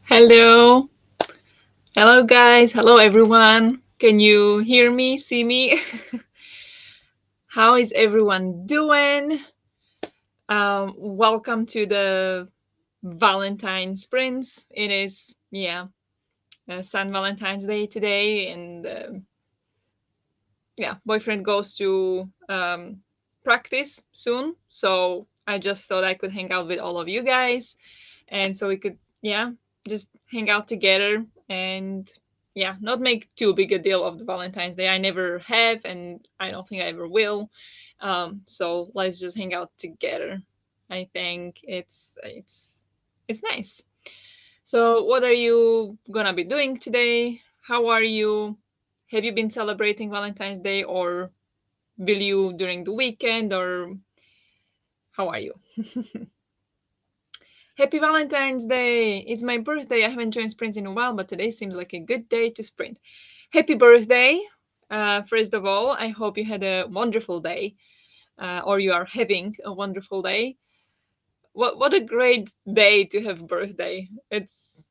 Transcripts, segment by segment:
Hello. Hello, guys. Hello, everyone. Can you hear me, see me? How is everyone doing? Welcome to the Valentine sprints. It is, San Valentine's Day today, and boyfriend goes to practice soon. So I just thought I could hang out with all of you guys, and so we could, just hang out together and not make too big a deal of the Valentine's Day. I never have, and I don't think I ever will. So let's just hang out together. I think it's nice. So what are you gonna be doing today? How are you? Have you been celebrating Valentine's Day, or will you during the weekend, or how are you? Happy Valentine's Day! It's my birthday. I haven't joined sprints in a while, but today seems like a good day to sprint. Happy birthday! First of all, I hope you had a wonderful day, or you are having a wonderful day. What a great day to have birthday! It's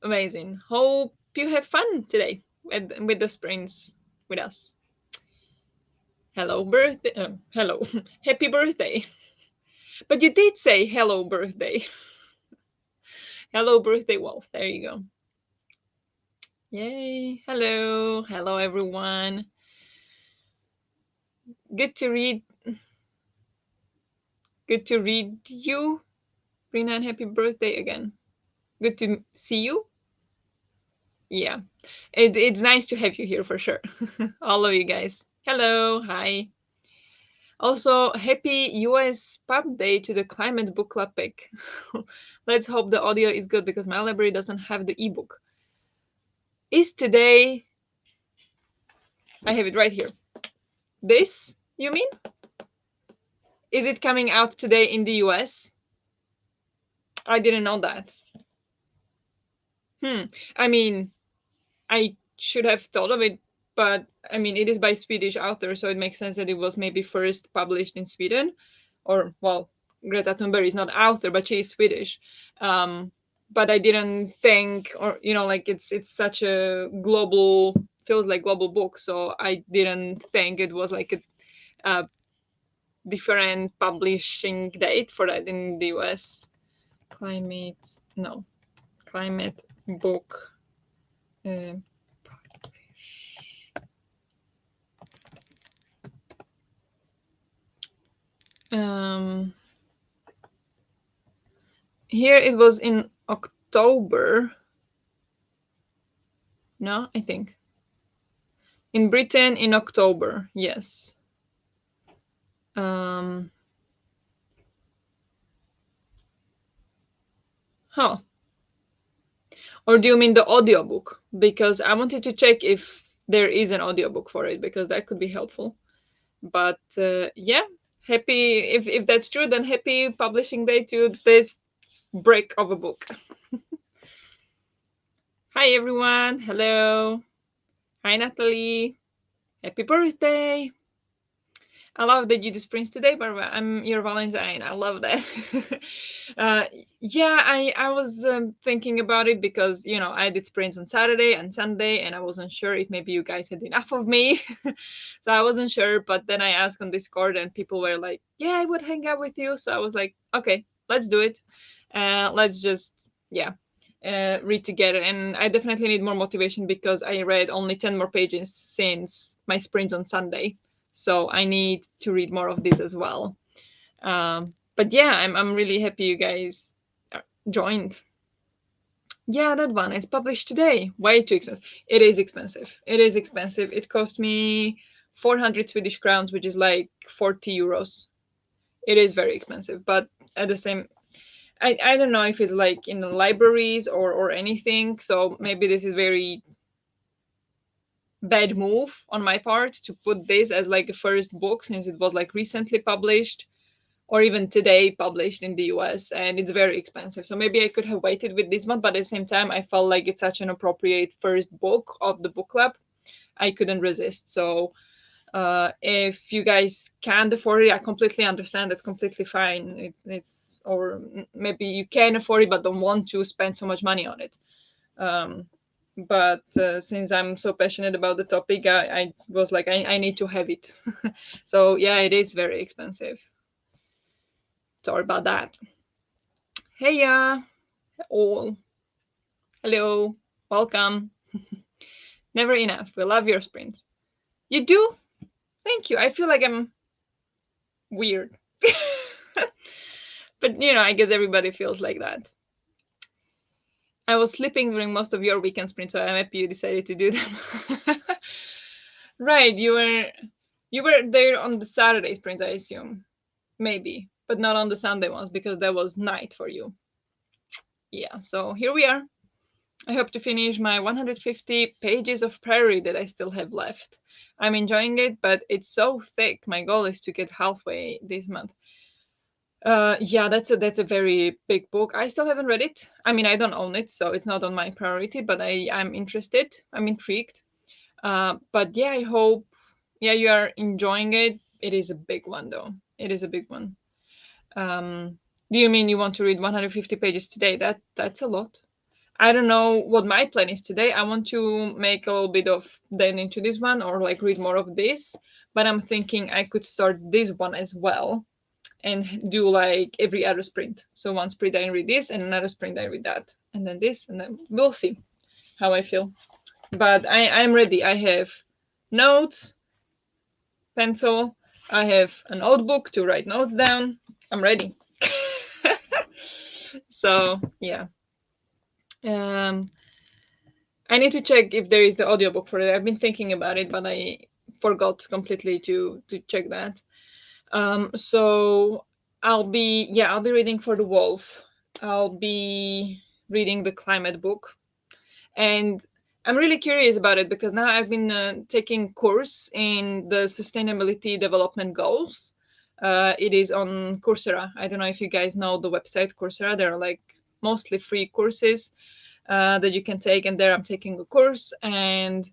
amazing. Hope you have fun today with the sprints with us. Hello, birthday! Hello, happy birthday! But you did say hello, birthday. Hello, birthday wolf. There you go. Yay. Hello, everyone. Good to read. Good to read you, Rina, and happy birthday again. Good to see you. Yeah, it's nice to have you here for sure. All of you guys. Hello, hi. Also, happy US Pub Day to the Climate Book Club pick. Let's hope the audio is good because my library doesn't have the ebook. Is today, I have it right here. This, you mean? Is it coming out today in the US? I didn't know that. I mean, I should have thought of it, but I mean, it is by Swedish author, so it makes sense that it was maybe first published in Sweden. Or, well, Greta Thunberg is not author, but she is Swedish. But I didn't think, or like it's such a global, feels like global book, so I didn't think it was like a different publishing date for that in the US. Climate book. Uh, um, Here it was in October. No, I think. In Britain in October, yes. Um, huh. Or do you mean the audiobook? Because I wanted to check if there is an audiobook for it, because that could be helpful. But yeah, happy if that's true, then happy publishing day to this break of a book. Hi everyone. Hello. Hi Natalie. Happy birthday. I love that you do sprints today, Barbara. I'm your Valentine. I love that. uh, yeah, I was thinking about it because I did sprints on Saturday and Sunday, and I wasn't sure if maybe you guys had enough of me, so I wasn't sure. But then I asked on Discord, and people were like, "Yeah, I would hang out with you." So I was like, "Okay, let's do it. Let's just read together." And I definitely need more motivation because I read only 10 more pages since my sprints on Sunday, so I need to read more of this as well. But yeah, I'm really happy you guys joined. Yeah, that one. It's published today. Way too expensive. It is expensive. It is expensive. It cost me 400 Swedish crowns, which is like 40 euros. It is very expensive, but at the same, I don't know if it's like in the libraries or anything. So maybe this is very bad move on my part to put this as like a first book, since it was like recently published or even today published in the US, and it's very expensive. So maybe I could have waited with this one, but at the same time I felt like it's such an appropriate first book of the book club. I couldn't resist. So if you guys can't afford it, I completely understand. That's completely fine. It's or maybe you can afford it but don't want to spend so much money on it. Um, but since I'm so passionate about the topic, I was like, I need to have it. So yeah, it is very expensive. Sorry about that. Hey, all. Hello. Welcome. Never enough. We love your sprints. You do? Thank you. I feel like I'm weird. But I guess everybody feels like that. I was sleeping during most of your weekend sprints, so I'm happy you decided to do them. Right, you were there on the Saturday sprints, I assume. Maybe, but not on the Sunday ones because that was night for you. Yeah, so here we are. I hope to finish my 150 pages of prairie that I still have left. I'm enjoying it, but it's so thick. My goal is to get halfway this month. Yeah, that's a very big book. I still haven't read it. I mean, I don't own it, so it's not on my priority. But I'm interested. I'm intrigued. But yeah, I hope. Yeah, you are enjoying it. It is a big one, though. It is a big one. Um, do you mean you want to read 150 pages today? That's a lot. I don't know what my plan is today. I want to make a little bit of then into this one or like read more of this. But I'm thinking I could start this one as well and do like every other sprint. So one sprint I read this and another sprint I read that. And then this and then we'll see how I feel. But I'm ready. I have notes, pencil, I have a notebook to write notes down. I'm ready. So yeah. Um I need to check if there is the audiobook for it. I've been thinking about it, but I forgot completely to check that. So I'll be reading for the wolf. I'll be reading the climate book, and I'm really curious about it because now I've been taking course in the sustainability development goals. It is on Coursera. I don't know if you guys know the website Coursera. There are like mostly free courses that you can take, and there I'm taking a course, and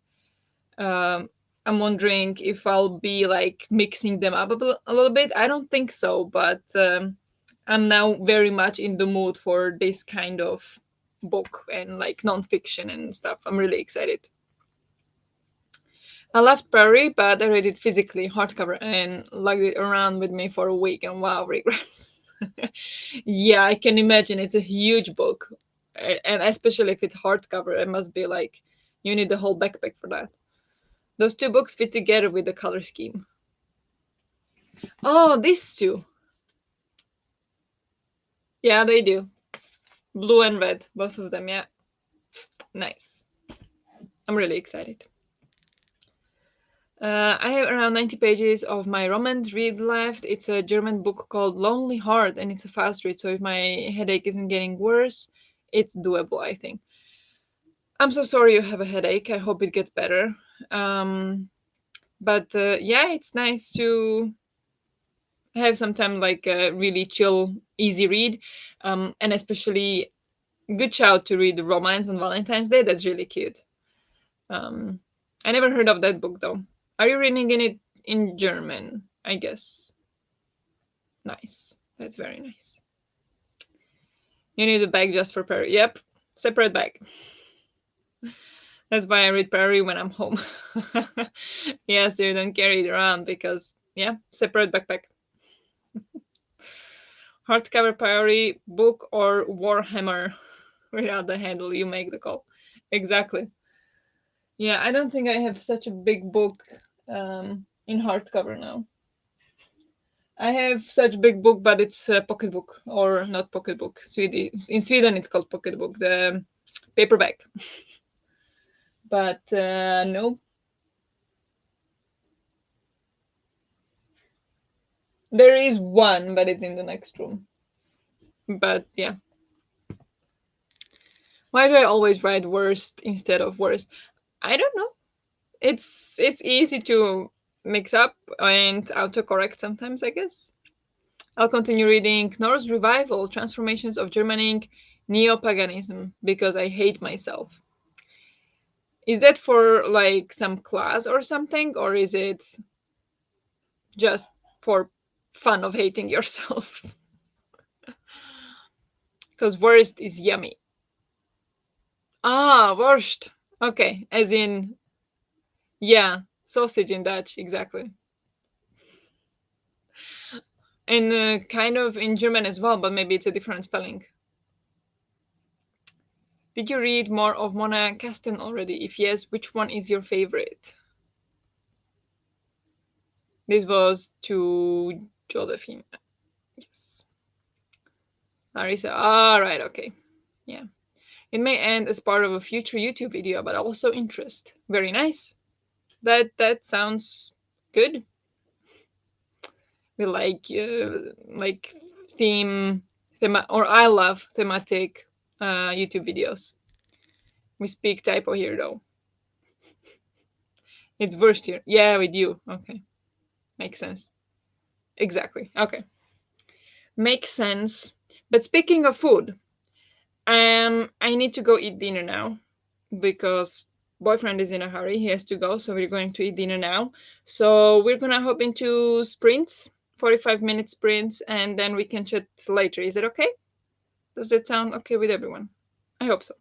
um, I'm wondering if I'll be like mixing them up a little bit. I don't think so, but I'm now very much in the mood for this kind of book and like nonfiction and stuff. I'm really excited. I loved Prairie, but I read it physically, hardcover, and lugged it around with me for a week, and wow, regrets. Yeah, I can imagine. It's a huge book, and especially if it's hardcover, it must be like you need the whole backpack for that. Those two books fit together with the color scheme. Oh, these two. Yeah, they do. Blue and red, both of them. Yeah, nice. I'm really excited. I have around 90 pages of my romance read left. It's a German book called Lonely Heart, and it's a fast read. So if my headache isn't getting worse, it's doable, I think. I'm so sorry you have a headache. I hope it gets better. Um, but yeah, it's nice to have some time like a really chill, easy read, and especially good shout to read the romance on Valentine's Day. That's really cute. Um, I never heard of that book though. Are you reading in it in German? I guess. Nice. That's very nice. You need a bag just for Perry. Yep, separate bag. That's why I read Perry when I'm home. Yes, you don't carry it around because yeah, separate backpack. Hardcover Perry book or Warhammer. Without the handle, you make the call. Exactly. Yeah, I don't think I have such a big book in hardcover now. I have such big book, but it's a pocketbook or not pocketbook. In Sweden, it's called pocketbook, the paperback. But no, there is one, but it's in the next room. But yeah, why do I always write worst instead of worst? I don't know. It's easy to mix up and autocorrect sometimes, I guess. I'll continue reading Norse Revival, Transformations of Germanic Neo-Paganism, because I hate myself. Is that for like some class or something, or is it just for fun of hating yourself? Because worst is yummy. Ah, worst. Okay, as in, yeah, sausage in Dutch, exactly. And kind of in German as well, but maybe it's a different spelling. Did you read more of Mona Kasten already? If yes, which one is your favorite? This was to Josephine. Yes. Larissa. All right, okay. Yeah. It may end as part of a future YouTube video, but also interest. Very nice. That sounds good. We like theme or I love thematic YouTube videos. We speak typo here though. It's worst here. Yeah, with you. Okay, makes sense. Exactly. Okay, makes sense. But speaking of food, I need to go eat dinner now because boyfriend is in a hurry. He has to go, so we're going to eat dinner now. So we're gonna hop into sprints, 45-minute sprints, and then we can chat later. Is it okay? Does that sound okay with everyone? I hope so.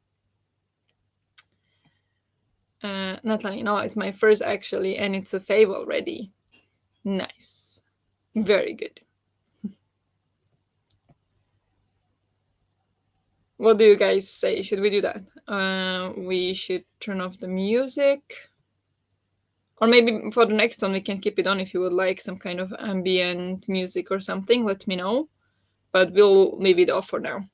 Natalie, no, it's my first actually, and it's a fave already. Nice. Very good. What do you guys say? Should we do that? We should turn off the music. Or maybe for the next one, we can keep it on if you would like some kind of ambient music or something. Let me know. But we'll leave it off for now.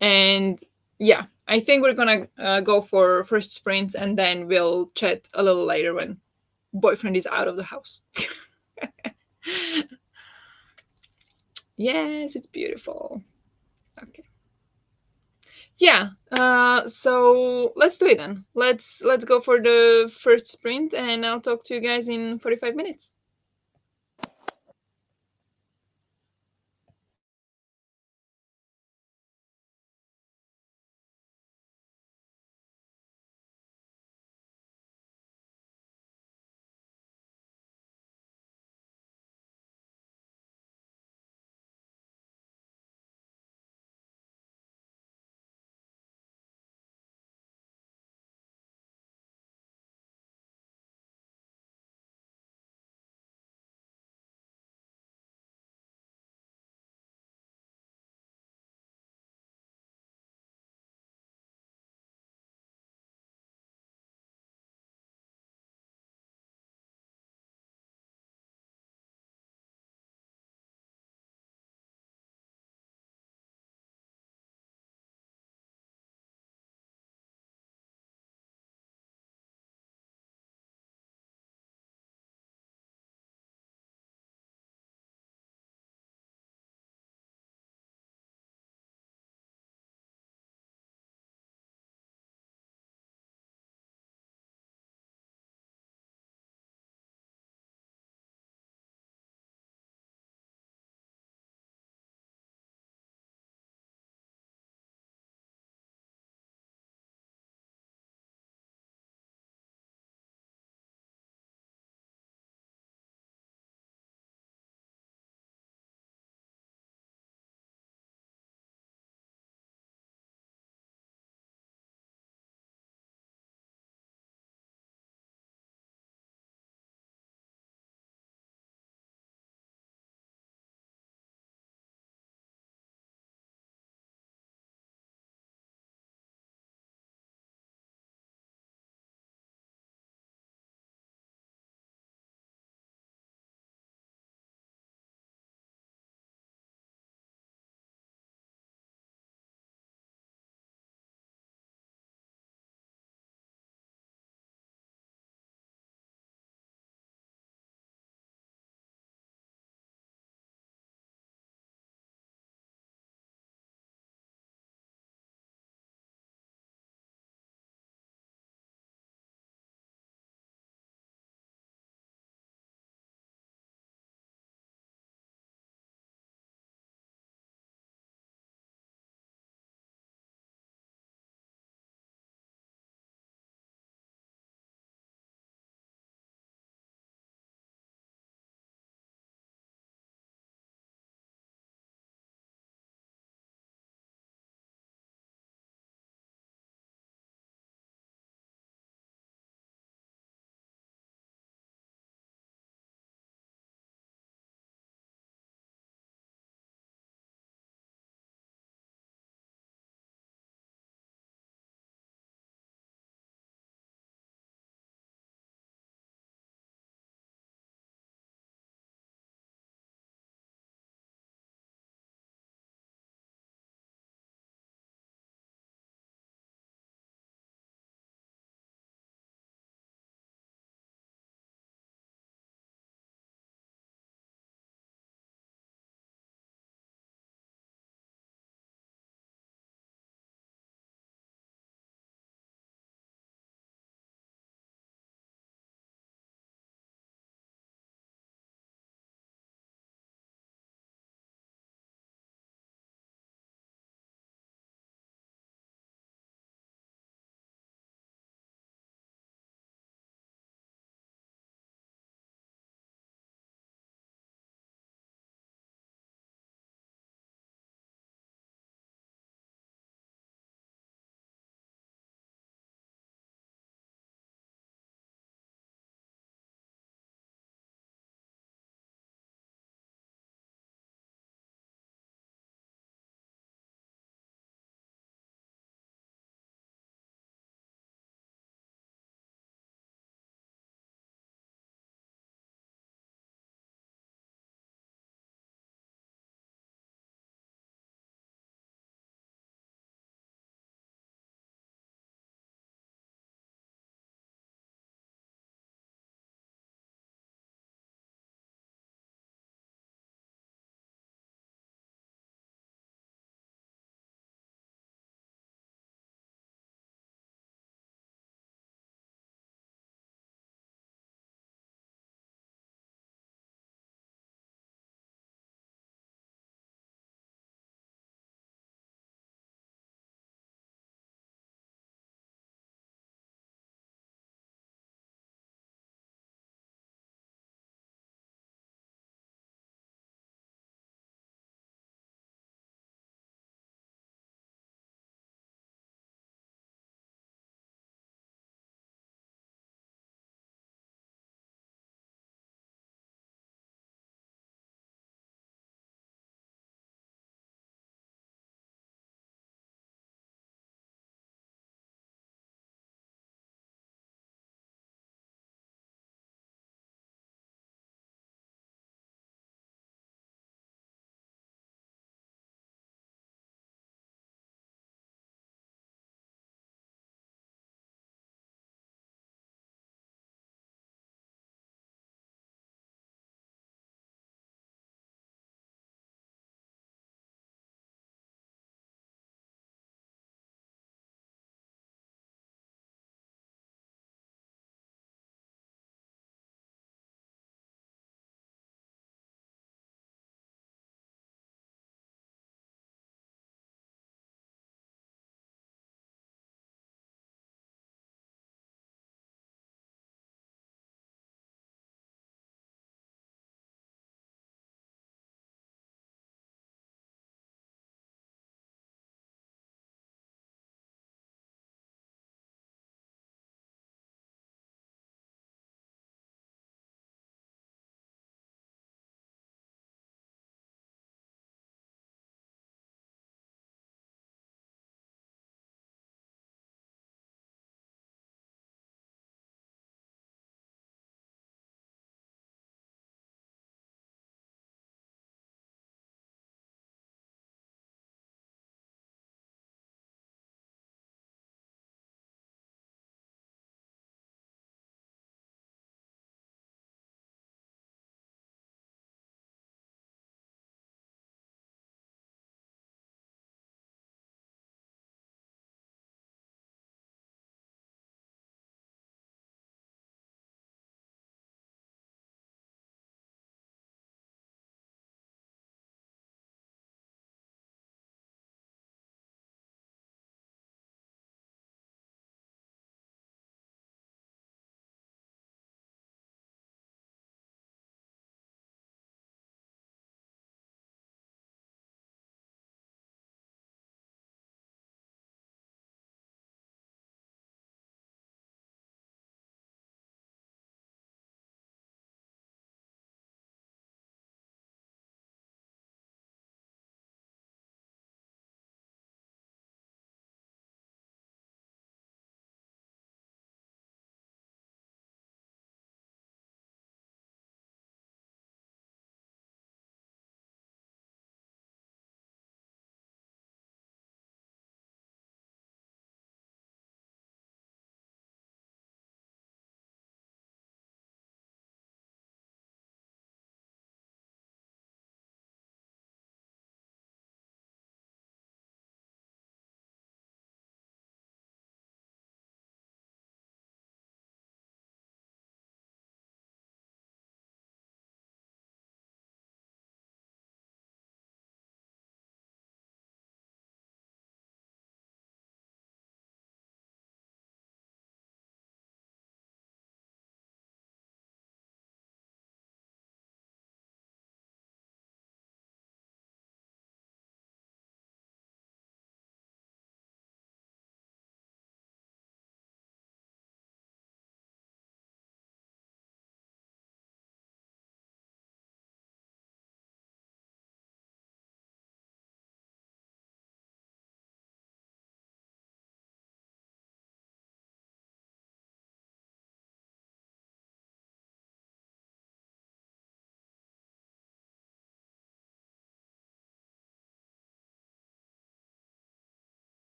And yeah, I think we're gonna go for first sprints and then we'll chat a little later when boyfriend is out of the house. Yes, it's beautiful. Okay. Yeah. So let's do it then. Let's go for the first sprint, and I'll talk to you guys in 45 minutes.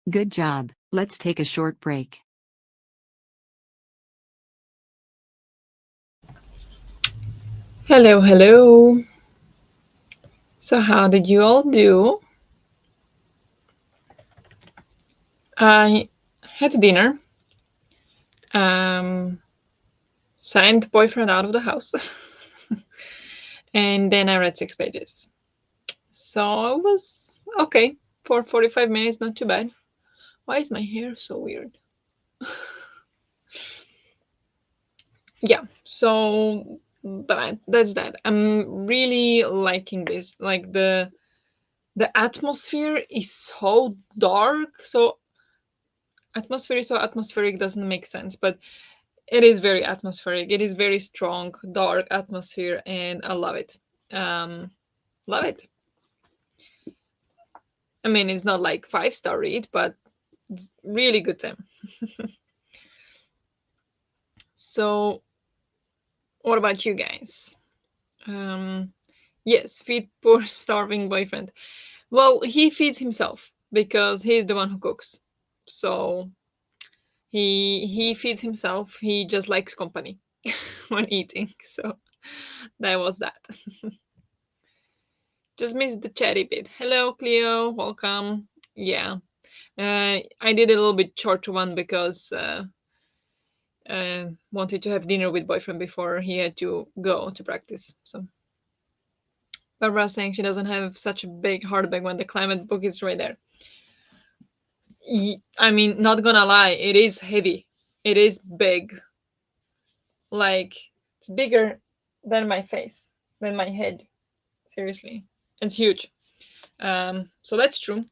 Good job. Let's take a short break. Hello, hello. So, how did you all do? I had dinner, um, sent boyfriend out of the house, and then I read 6 pages. So it was okay for 45 minutes, not too bad. Why is my hair so weird? Yeah, so that's that. I'm really liking this. Like the atmosphere is so dark, so atmosphere is so atmospheric doesn't make sense, but it is very atmospheric. It is very strong, dark atmosphere, and I love it. Love it. I mean, it's not like 5-star read, but it's really good time. So, what about you guys? Um, yes, feed poor starving boyfriend. Well, he feeds himself because he's the one who cooks. So he feeds himself. He just likes company when eating. So that was that. Just missed the chatty bit. Hello, Cleo. Welcome. Yeah, I did a little bit shorter one because wanted to have dinner with boyfriend before he had to go to practice. So Barbara saying she doesn't have such a big hardback when the climate book is right there. I mean, not gonna lie, it is heavy. It is big. Like it's bigger than my face, than my head. Seriously, it's huge. So that's true.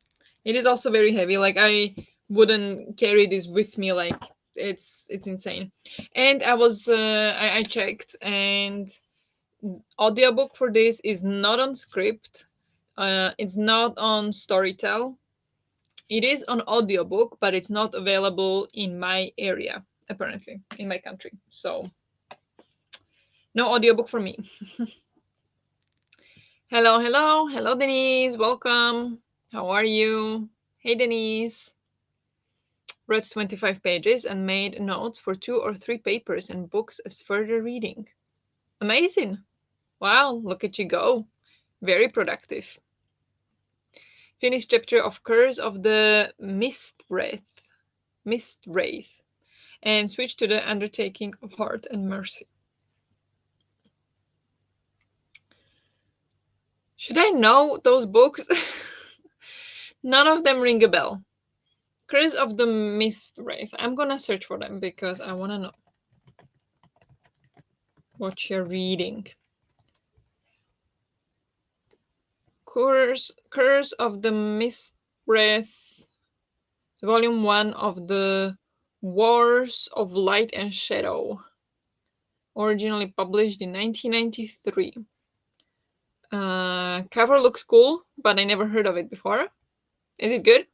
It is also very heavy. Like I wouldn't carry this with me. Like it's insane. And I checked, and audiobook for this is not on script. It's not on Storytel. It is on audiobook, but it's not available in my area, apparently, in my country. So no audiobook for me. Hello, hello, hello, Denise. Welcome. How are you? Hey, Denise. Read 25 pages and made notes for 2 or 3 papers and books as further reading. Amazing. Wow, look at you go. Very productive. Finished chapter of Curse of the Mist Wraith, and switched to the Undertaking of Heart and Mercy. Should I know those books? None of them ring a bell. Curse of the Mist Wraith. I'm gonna search for them because I wanna know what you're reading. Curse of the Mist Wraith. Volume 1 of the Wars of Light and Shadow. Originally published in 1993. Cover looks cool, but I never heard of it before. Is it good?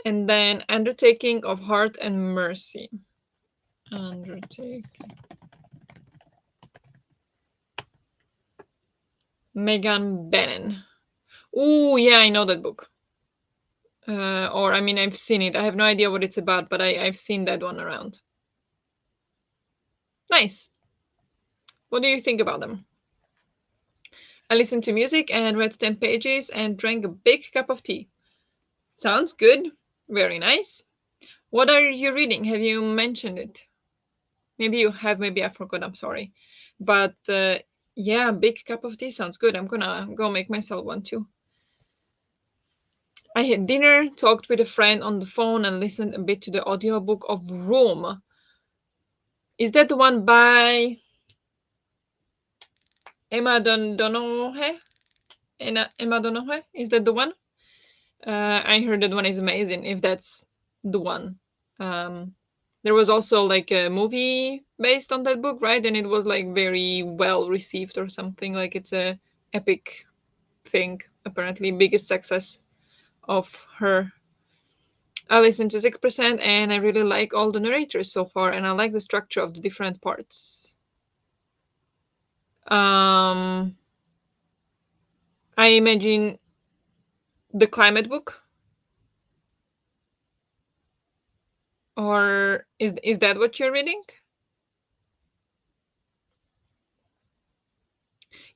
And then Undertaking of Heart and Mercy. Undertaking. Megan Bannon. Ooh, yeah, I know that book. Or, I mean, I've seen it. I have no idea what it's about, but I've seen that one around. Nice. What do you think about them? I listened to music and read 10 pages and drank a big cup of tea. Sounds good. Very nice. What are you reading? Have you mentioned it? Maybe you have, maybe I forgot. I'm sorry. But yeah, big cup of tea sounds good. I'm gonna go make myself one too. I had dinner, talked with a friend on the phone, and listened a bit to the audiobook of Rome. Is that the one by Emma Donoghue? Emma Donoghue? Is that the one? I heard that one is amazing. If that's the one, there was also like a movie based on that book, right? And it was like very well received or something. Like it's a epic thing. Apparently, biggest success of her. I listened to 6%, and I really like all the narrators so far, and I like the structure of the different parts. Um, I imagine the climate book. Or is that what you're reading?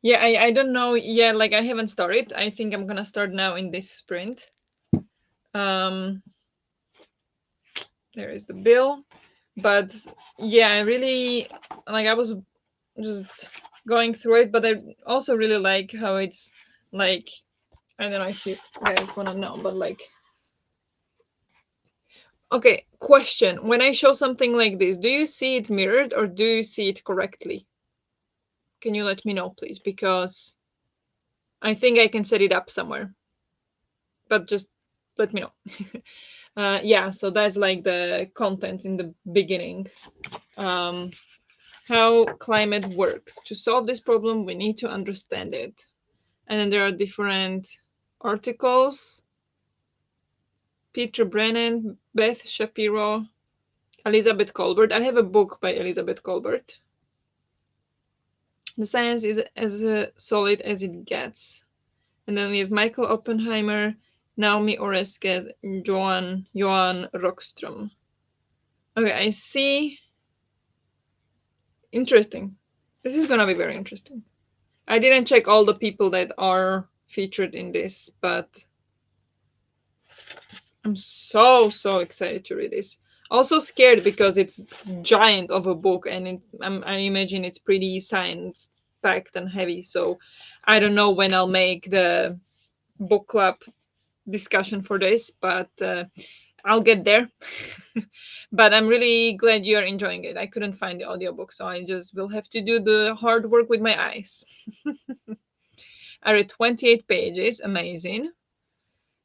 Yeah, I don't know. Yeah, like I haven't started. I think I'm gonna start now in this sprint. Um, there is the bill, but yeah, I really like. I was just going through it, but I also really like how it's like. I don't know if you guys wanna know, but like, okay, question: when I show something like this, do you see it mirrored or do you see it correctly? Can you let me know, please? Because I think I can set it up somewhere, but just let me know. Yeah, so that's like the contents in the beginning. Um, how climate works. To solve this problem, we need to understand it. And then there are different articles. Peter Brennan, Beth Shapiro, Elizabeth Colbert. I have a book by Elizabeth Colbert. The science is as solid as it gets. And then we have Michael Oppenheimer, Naomi Oreskes, Johan Rockström. Okay, I see. Interesting. This is gonna be very interesting. I didn't check all the people that are featured in this, but I'm so excited to read this. Also scared because it's giant of a book, and I imagine it's pretty science packed and heavy. So I don't know when I'll make the book club discussion for this, but I'll get there. But I'm really glad you're enjoying it. I couldn't find the audiobook, so I just will have to do the hard work with my eyes. I read 28 pages. Amazing.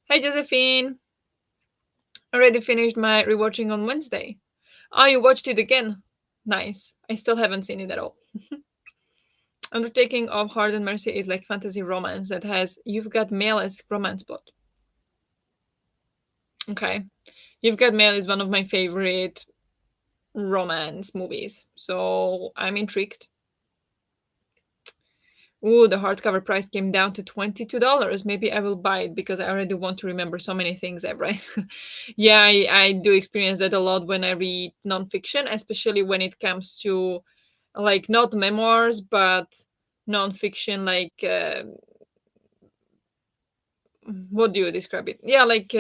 Hi, Josephine. Already finished my rewatching on Wednesday. Oh, you watched it again? Nice. I still haven't seen it at all. Undertaking of Heart and Mercy is like fantasy romance that has You've Got Mail as romance plot. Okay. You've Got Mail is one of my favorite romance movies, so I'm intrigued. Ooh, the hardcover price came down to $22. Maybe I will buy it because I already want to remember so many things I've read. Yeah, I do experience that a lot when I read nonfiction, especially when it comes to like not memoirs, but nonfiction, like what do you describe it? Yeah, like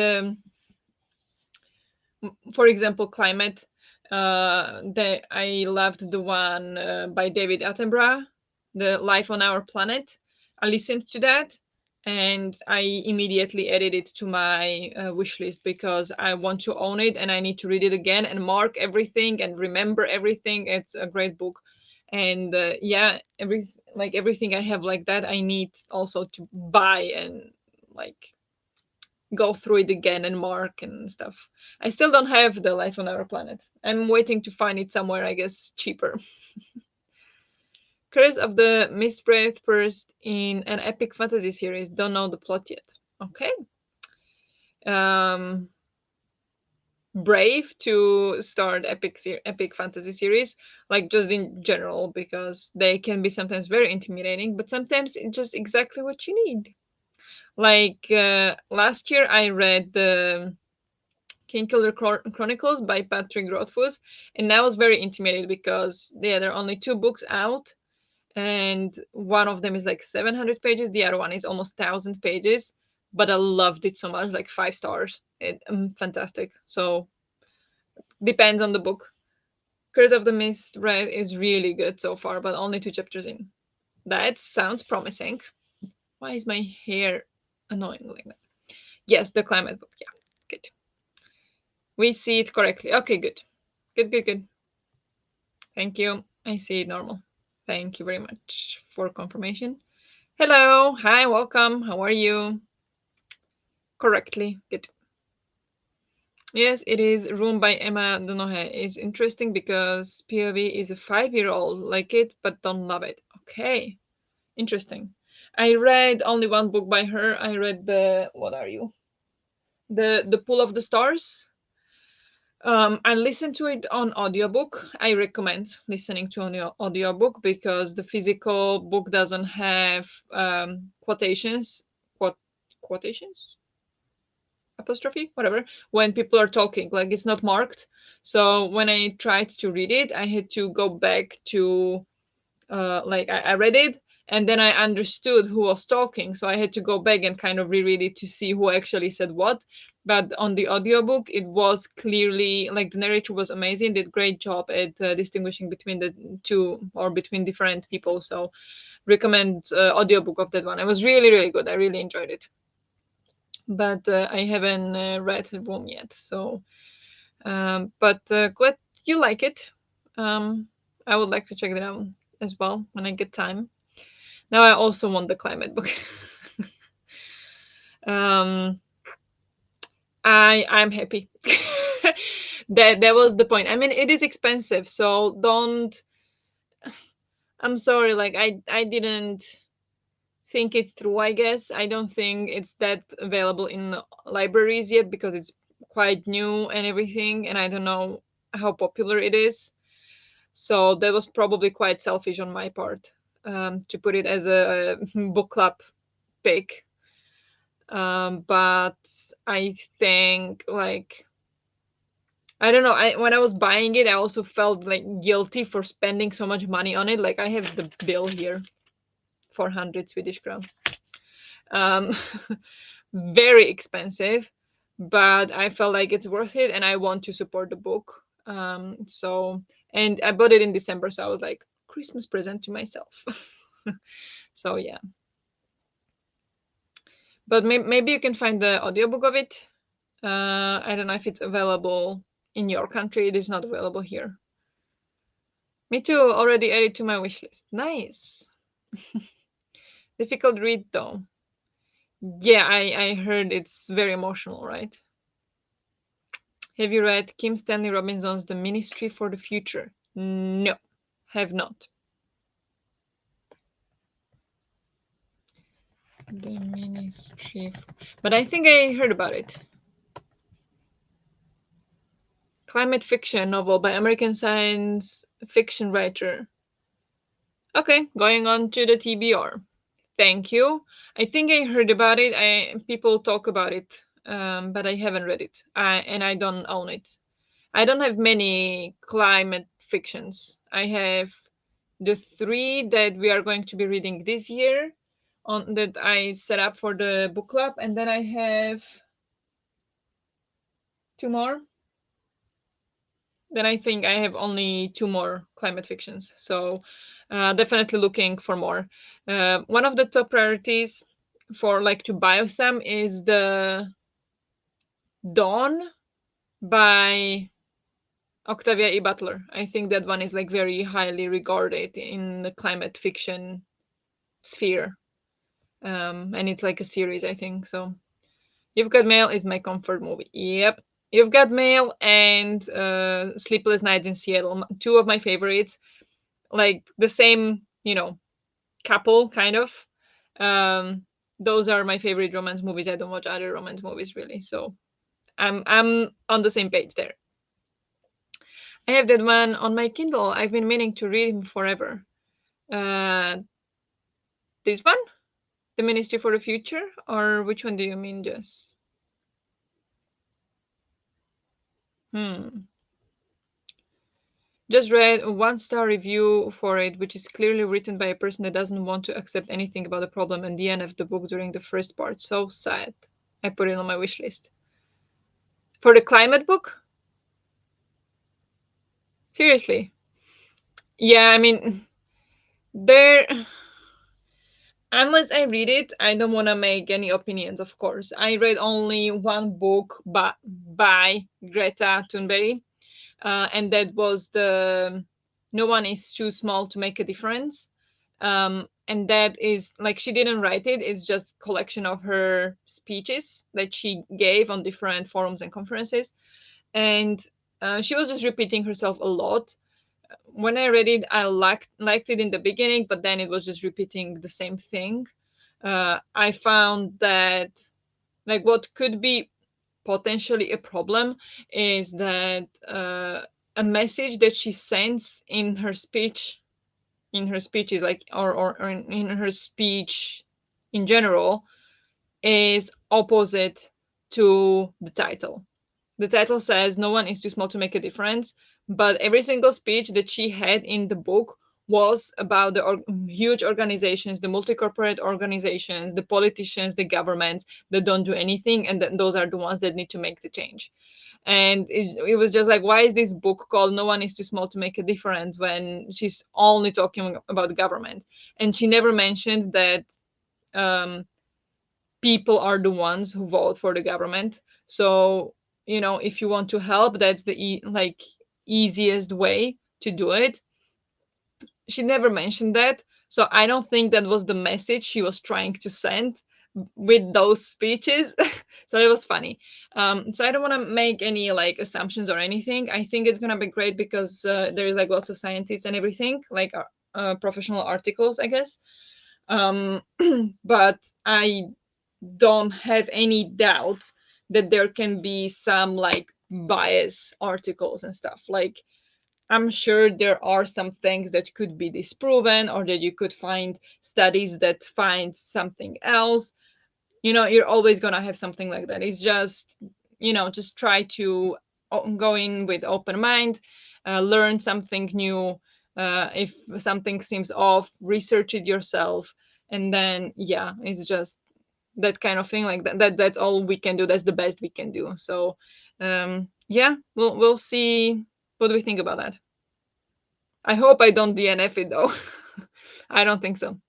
for example, climate. I loved the one by David Attenborough, "The Life on Our Planet." I listened to that, and I immediately added it to my wish list because I want to own it and I need to read it again and mark everything and remember everything. It's a great book, and yeah, everything I have like that, I need also to buy and like go through it again and mark and stuff. I still don't have the Life on Our Planet. I'm waiting to find it somewhere, I guess, cheaper. Curse of the Mistbreath first in an epic fantasy series. Don't know the plot yet. Okay. Um, brave to start epic fantasy series, like just in general, because they can be sometimes very intimidating, but sometimes it's just exactly what you need. Like last year, I read the Kingkiller Chronicles by Patrick Rothfuss, and I was very intimidated because yeah, there are only two books out, and one of them is like 700 pages, the other one is almost 1,000 pages. But I loved it so much, like 5 stars. Fantastic. So depends on the book. Curse of the Mist Red is really good so far, but only 2 chapters in. That sounds promising. Why is my hair annoying like that? Yes, the climate book. Yeah, good. We see it correctly. Okay, good. Good. Thank you. I see it normal. Thank you very much for confirmation. Hello. Hi, welcome. How are you? Correctly. Good. Yes, it is Room by Emma Donoghue. It's interesting because POV is a 5-year-old, like it, but don't love it. Okay. Interesting. I read only one book by her. I read the what are you? The Pool of the Stars. I listened to it on audiobook. I recommend listening to an audiobook because the physical book doesn't have quotations. Quotations? apostrophe, whatever, when people are talking. Like it's not marked. So when I tried to read it, I had to go back to like I read it and then I understood who was talking. So I had to go back and kind of reread it to see who actually said what. But on the audiobook, it was clearly like the narrator was amazing, did great job at distinguishing between the two or between different people. So recommend audiobook of that one. It was really, really good. I really enjoyed it. But I haven't read the room yet. So, but glad you like it. Um, I would like to check it out as well when I get time. Now I also want the climate book. um, I'm happy. That was the point. I mean, it is expensive, so don't. I'm sorry, like I didn't think it through. I guess I don't think it's that available in libraries yet because it's quite new and everything, and I don't know how popular it is. So that was probably quite selfish on my part to put it as a book club pick. But I think like I don't know. I when I was buying it, I also felt like guilty for spending so much money on it. Like I have the bill here, 400 Swedish crowns. Um, very expensive, but I felt like it's worth it, and I want to support the book. So and I bought it in December, so I was like Christmas present to myself. So yeah, but maybe you can find the audiobook of it. I don't know if it's available in your country. It is not available here. Me too. Already added to my wish list. Nice. Difficult read though. Yeah, I heard it's very emotional, right? Have you read Kim Stanley Robinson's The Ministry for the Future? No, have not. The Ministry, but I think I heard about it. Climate fiction novel by American science fiction writer. Okay, going on to the TBR. Thank you. I think I heard about it. I people talk about it, but I haven't read it. And I don't own it. I don't have many climate fictions. I have the three that we are going to be reading this year, on that I set up for the book club, and then I have two more. Then I think I have only two more climate fictions. So definitely looking for more. One of the top priorities for like to buy some is the Dawn by Octavia E. Butler. I think that one is like very highly regarded in the climate fiction sphere. And it's like a series, I think. So You've Got Mail is my comfort movie. Yep. You've Got Mail and Sleepless Nights in Seattle, two of my favorites. Like the same, couple kind of. Um, those are my favorite romance movies. I don't watch other romance movies really, so I'm on the same page there. I have that one on my Kindle. I've been meaning to read him forever. Uh, this one, The Ministry for the Future, or which one do you mean, Jess? Hmm. Just read a 1-star review for it, which is clearly written by a person that doesn't want to accept anything about the problem and the end of the book during the first part. So sad. I put it on my wish list. For the climate book? Seriously. Yeah, I mean, there. Unless I read it, I don't want to make any opinions, of course. I read only one book by Greta Thunberg, and that was the No One is Too Small to Make a Difference. And that is like she didn't write it, it's just collection of her speeches that she gave on different forums and conferences. And she was just repeating herself a lot. When I read it, I liked it in the beginning, but then it was just repeating the same thing. I found that like what could be potentially a problem is that a message that she sends in her speeches, like or in her speech in general, is opposite to the title. The title says no one is too small to make a difference, but every single speech that she had in the book was about the huge organizations, the multi-corporate organizations, the politicians, the governments that don't do anything, and those are the ones that need to make the change. And it was just like, why is this book called "No One Is Too Small to Make a Difference" when she's only talking about the government? And she never mentioned that um, people are the ones who vote for the government. So, if you want to help, that's the easiest way to do it. She never mentioned that. So I don't think that was the message she was trying to send with those speeches. So it was funny. So I don't want to make any like assumptions or anything. I think it's gonna be great because there is like lots of scientists and everything, like professional articles, I guess. um but I don't have any doubt that there can be some like bias articles and stuff. Like, I'm sure there are some things that could be disproven, or that you could find studies that find something else. You're always going to have something like that. It's just, just try to go in with open mind, learn something new. If something seems off, research it yourself. And then, yeah, it's just that kind of thing. Like that's all we can do. That's the best we can do. So yeah, we'll see what do we think about that. I hope I don't DNF it though. I don't think so.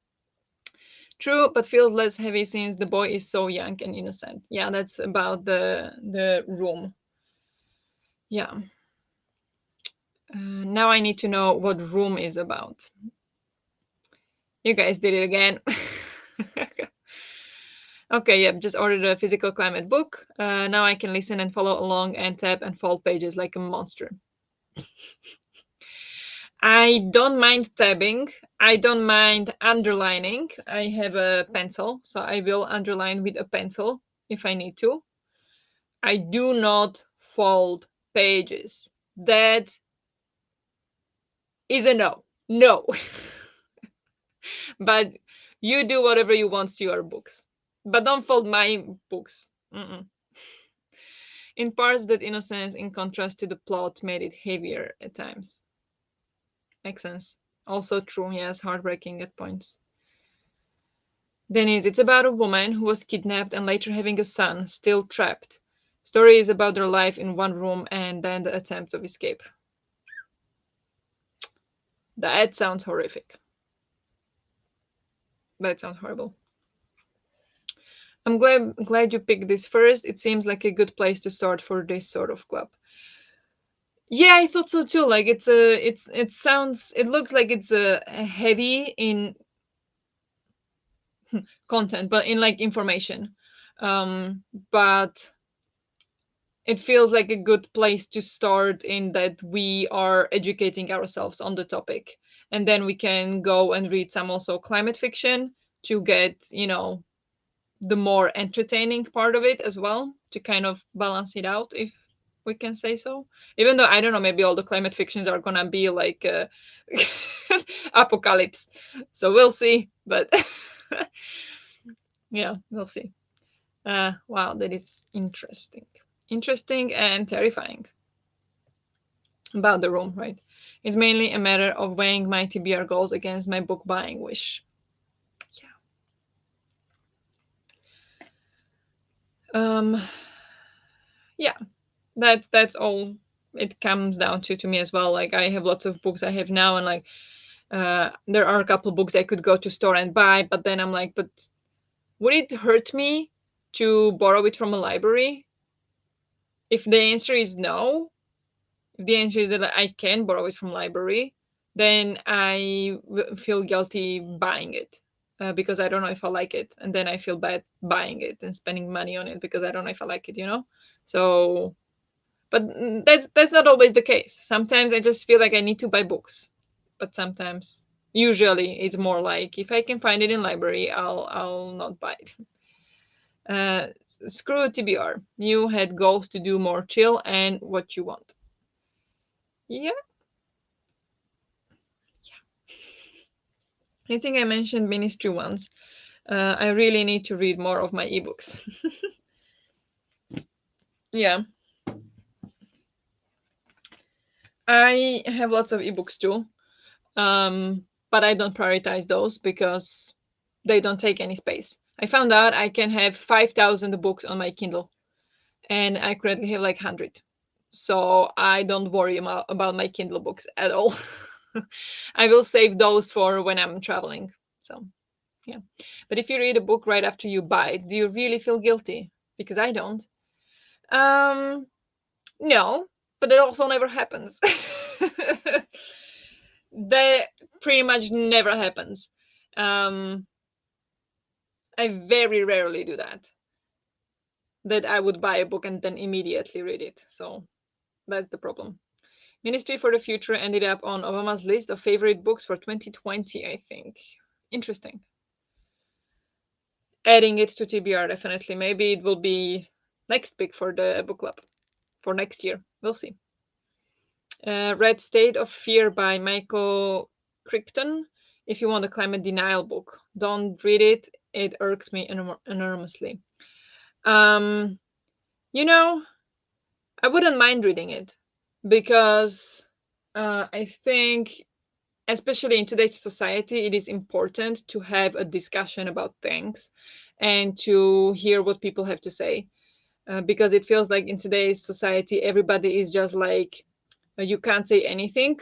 True, but feels less heavy since the boy is so young and innocent. Yeah, that's about the room. Yeah. Now I need to know what room is about. You guys did it again. Okay, yep, just ordered a physical climate book. Now I can listen and follow along and tap and fold pages like a monster. I don't mind tabbing. I don't mind underlining. I have a pencil, so I will underline with a pencil if I need to. I do not fold pages. That is a no. No. But you do whatever you want to your books. But don't fold my books. Mm-mm. In parts, that innocence, in contrast to the plot, made it heavier at times. Makes sense. Also true, yes, heartbreaking at points. Denise, it's about a woman who was kidnapped and later having a son, still trapped. Story is about their life in one room and then the attempt of escape. That sounds horrific. That sounds horrible. I'm glad you picked this first. It seems like a good place to start for this sort of club. Yeah, I thought so too. Like it looks like it's a heavy in content, but in like information. But it feels like a good place to start in that we are educating ourselves on the topic, and then we can go and read some also climate fiction to get the more entertaining part of it as well, to kind of balance it out, if we can say so. Even though I don't know, maybe all the climate fictions are gonna be like apocalypse, so we'll see. But yeah, we'll see. Wow, that is interesting and terrifying. About the room, right? It's mainly a matter of weighing my TBR goals against my book buying wish. Yeah. Yeah, that's all it comes down to me as well. Like, I have lots of books I have now, and like there are a couple books I could go to store and buy, but then I'm like, but would it hurt me to borrow it from a library? If the answer is no, if the answer is that I can borrow it from library, then I feel guilty buying it, because I don't know if I like it, and then I feel bad buying it and spending money on it because I don't know if I like it. So, but that's not always the case. Sometimes I just feel like I need to buy books, but sometimes, usually, it's more like if I can find it in library, I'll not buy it. Uh, Screw TBR. You had goals to do more chill and what you want. Yeah, I think I mentioned ministry once. I really need to read more of my ebooks. Yeah, I have lots of ebooks too. But I don't prioritize those because they don't take any space. I found out I can have 5,000 books on my Kindle, and I currently have like 100. So I don't worry about my Kindle books at all. I will save those for when I'm traveling. So, yeah. But if you read a book right after you buy it, do you really feel guilty? Because I don't. Um, no, but it also never happens. That pretty much never happens. Um, I very rarely do that. That I would buy a book and then immediately read it. So that's the problem. Ministry for the Future ended up on Obama's list of favorite books for 2020, I think. Interesting. Adding it to TBR, definitely. Maybe it will be next pick for the book club for next year. We'll see. Read State of Fear by Michael Crichton. If you want a climate denial book, don't read it. It irks me enormously. Um, you know, I wouldn't mind reading it because I think, especially in today's society, it is important to have a discussion about things and to hear what people have to say. Because it feels like in today's society, everybody is just like, you can't say anything.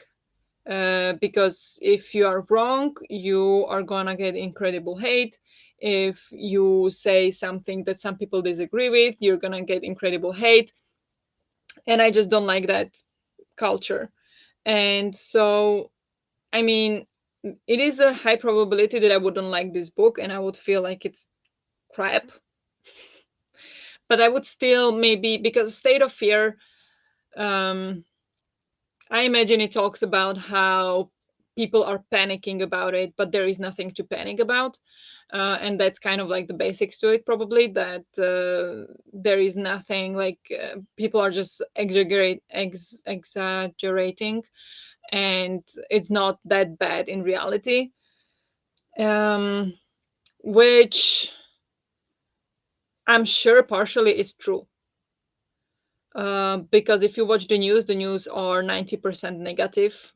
Because if you are wrong, you are gonna get incredible hate. If you say something that some people disagree with, you're gonna get incredible hate. And I just don't like that culture. And so, I mean, it is a high probability that I wouldn't like this book and I would feel like it's crap. But I would still maybe, because State of Fear, um, I imagine it talks about how people are panicking about it, but there is nothing to panic about. And that's kind of like the basics to it, probably, that there is nothing like people are just exaggerating, and it's not that bad in reality. Um, which I'm sure partially is true. Because if you watch the news are 90% negative,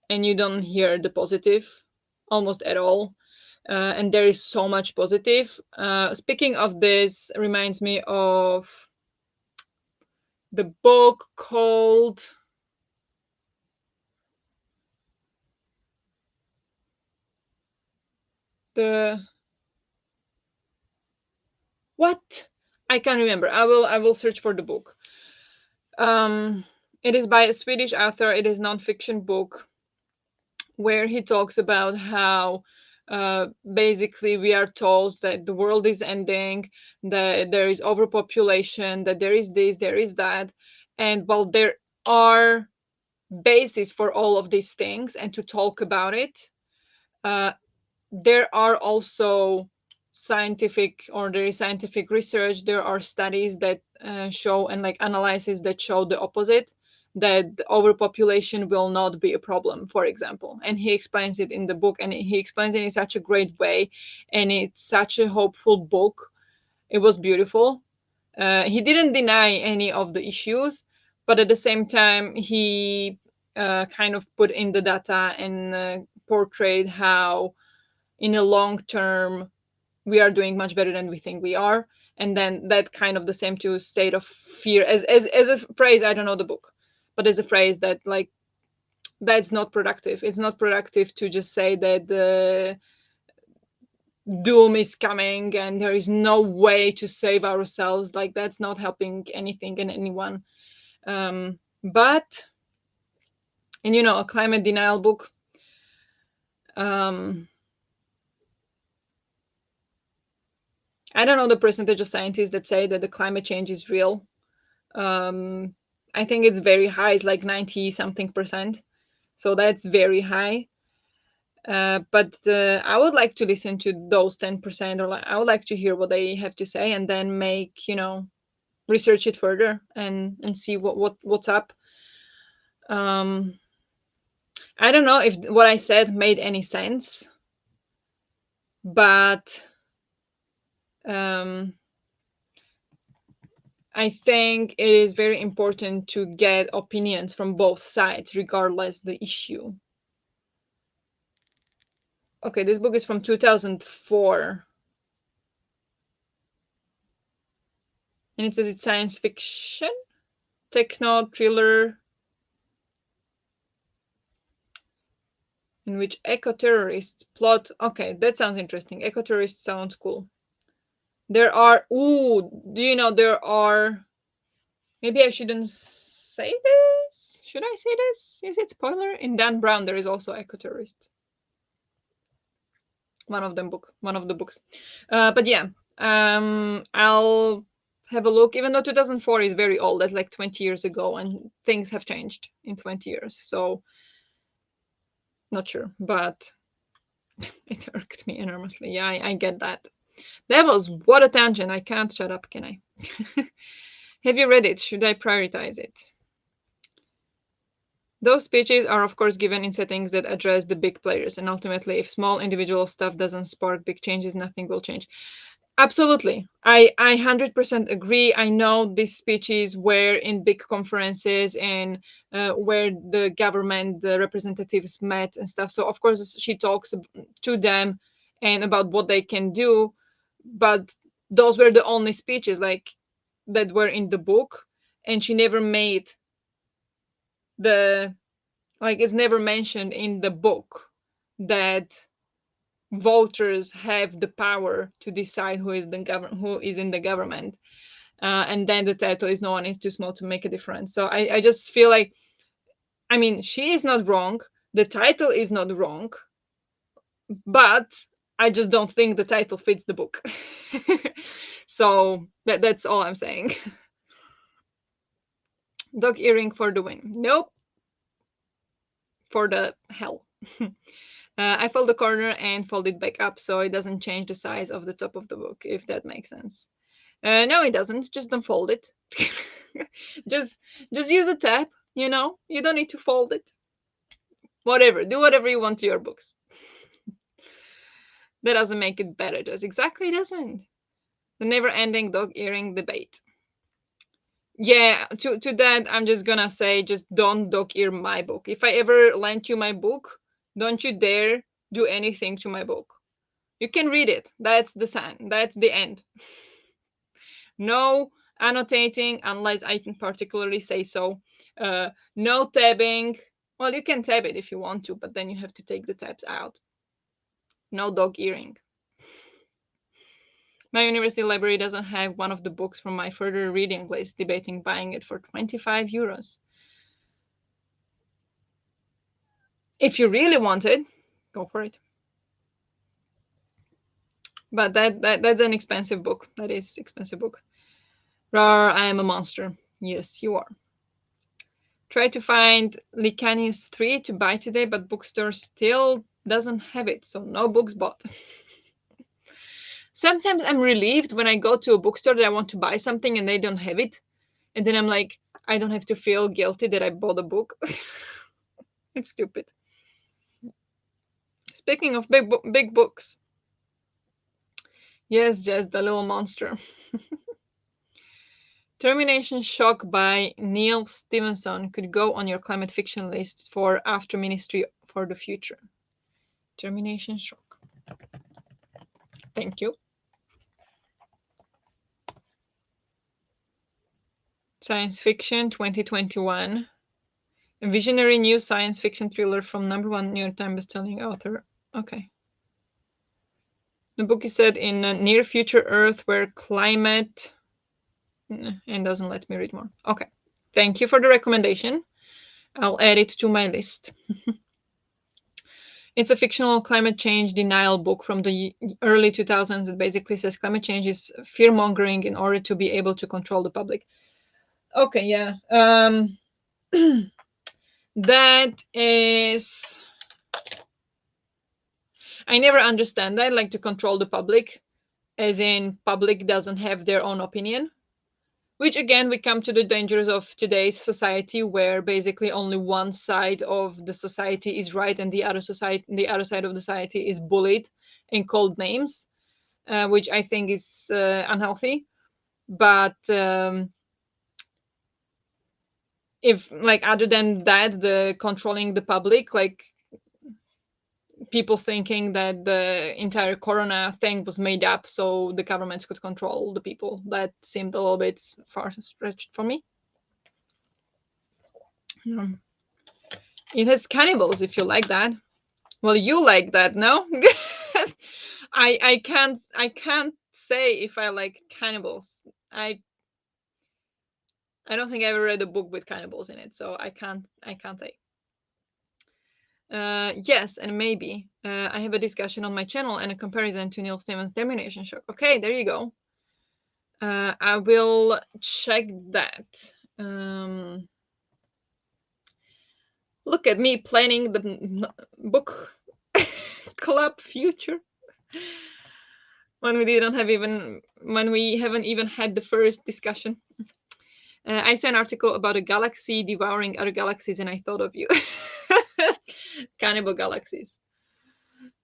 and you don't hear the positive almost at all. And there is so much positive. Speaking of this, reminds me of the book called the what? I can't remember. I will search for the book. It is by a Swedish author. It is non-fiction book where he talks about how basically we are told that the world is ending, that there is overpopulation, that there is this, there is that. And while there are bases for all of these things and to talk about it, uh, there are also there is scientific research, there are studies that show, and like analysis that show the opposite, that the overpopulation will not be a problem, for example. And he explains it in the book, and he explains it in such a great way, and it's such a hopeful book. It was beautiful. He didn't deny any of the issues, but at the same time he kind of put in the data and portrayed how in a long term we are doing much better than we think we are. And then that kind of the same to State of Fear, as a phrase. I don't know the book, but as a phrase that, like, that's not productive. It's not productive to just say that the doom is coming and there is no way to save ourselves. Like, that's not helping anything and anyone. But and a climate denial book, um I don't know the percentage of scientists that say that the climate change is real. um I think it's very high. It's like 90 something percent. So that's very high. But I would like to listen to those 10%, or like, I would like to hear what they have to say, and then make, research it further and see what's up. um I don't know if what I said made any sense, but um I think it is very important to get opinions from both sides, regardless the issue. Okay, this book is from 2004, and it says it's science fiction, techno thriller, in which eco-terrorists plot. Okay, that sounds interesting. Eco-terrorists sounds cool. There are. Ooh, do you know there are? Maybe I shouldn't say this. Should I say this? Is it spoiler? In Dan Brown, there is also eco-terrorists. One of the books. But yeah, I'll have a look. Even though 2004 is very old, that's like 20 years ago, and things have changed in 20 years. So not sure, but it irked me enormously. Yeah, I get that. That was what a tangent. I can't shut up, can I? Have you read it? Should I prioritize it? Those speeches are, of course, given in settings that address the big players, and ultimately, if small individual stuff doesn't spark big changes, nothing will change. Absolutely. I 100% agree. I know these speeches were in big conferences and where the government, the representatives met and stuff. So, of course, she talks to them and about what they can do. But those were the only speeches like that were in the book. And she never made the, like, it's never mentioned in the book that voters have the power to decide who is in the government, and then the title is "No one is too small to make a difference." So I just feel like, I mean, she is not wrong, the title is not wrong, but I just don't think the title fits the book. So that's all I'm saying. Dog earring for the win. Nope, for the hell. I fold the corner and fold it back up so it doesn't change the size of the top of the book, if that makes sense. No, it doesn't. Just don't fold it. just just use a tab. You don't need to fold it. Whatever. Do whatever you want to your books. That doesn't make it better. Does exactly it doesn't. The never-ending dog earring debate. Yeah, to that I'm just gonna say, just don't dog ear my book. If I ever lend you my book, don't you dare do anything to my book. You can read it. That's the sign. That's the end. No annotating unless I can particularly say so. No tabbing. Well, you can tab it if you want to, but then you have to take the tabs out. No dog earring. My university library doesn't have one of the books from my further reading list, debating buying it for 25 euros. If you really want it, go for it. But that's an expensive book. That is expensive book. Rar, I am a monster. Yes, you are. Try to find Licanius 3 to buy today, but bookstore still doesn't have it, so no books bought. Sometimes I'm relieved when I go to a bookstore that I want to buy something and they don't have it. And then I'm like, I don't have to feel guilty that I bought a book. It's stupid. Speaking of big books. Yes, just the little monster. Termination Shock by Neil Stevenson could go on your climate fiction list for After Ministry for the Future. Termination Shock. Thank you. Science Fiction 2021. A visionary new science fiction thriller from #1 New York Times bestselling author. Okay. The book is set in a near future Earth where climate. And doesn't let me read more. Okay. Thank you for the recommendation. I'll add it to my list. It's a fictional climate change denial book from the early 2000s that basically says climate change is fear mongering in order to be able to control the public. Okay, yeah. That is. I never understand that, like to control the public, as in public doesn't have their own opinion. Which again, we come to the dangers of today's society, where basically only one side of the society is right, and the other side of the society is bullied and called names, which I think is unhealthy. But if, like, other than that, the controlling the public, like people thinking that the entire corona thing was made up so the governments could control the people, that seemed a little bit far stretched for me. Um, it has cannibals, if you like that. Well, you like that, no? I can't say if I like cannibals. I don't think I ever read a book with cannibals in it, so I can't say. Yes, and maybe. I have a discussion on my channel and a comparison to Neil Stevens' Domination Shock. Okay, there you go. I will check that. Look at me planning the book club future when we haven't even had the first discussion. I saw an article about a galaxy devouring other galaxies, and I thought of you. Cannibal galaxies.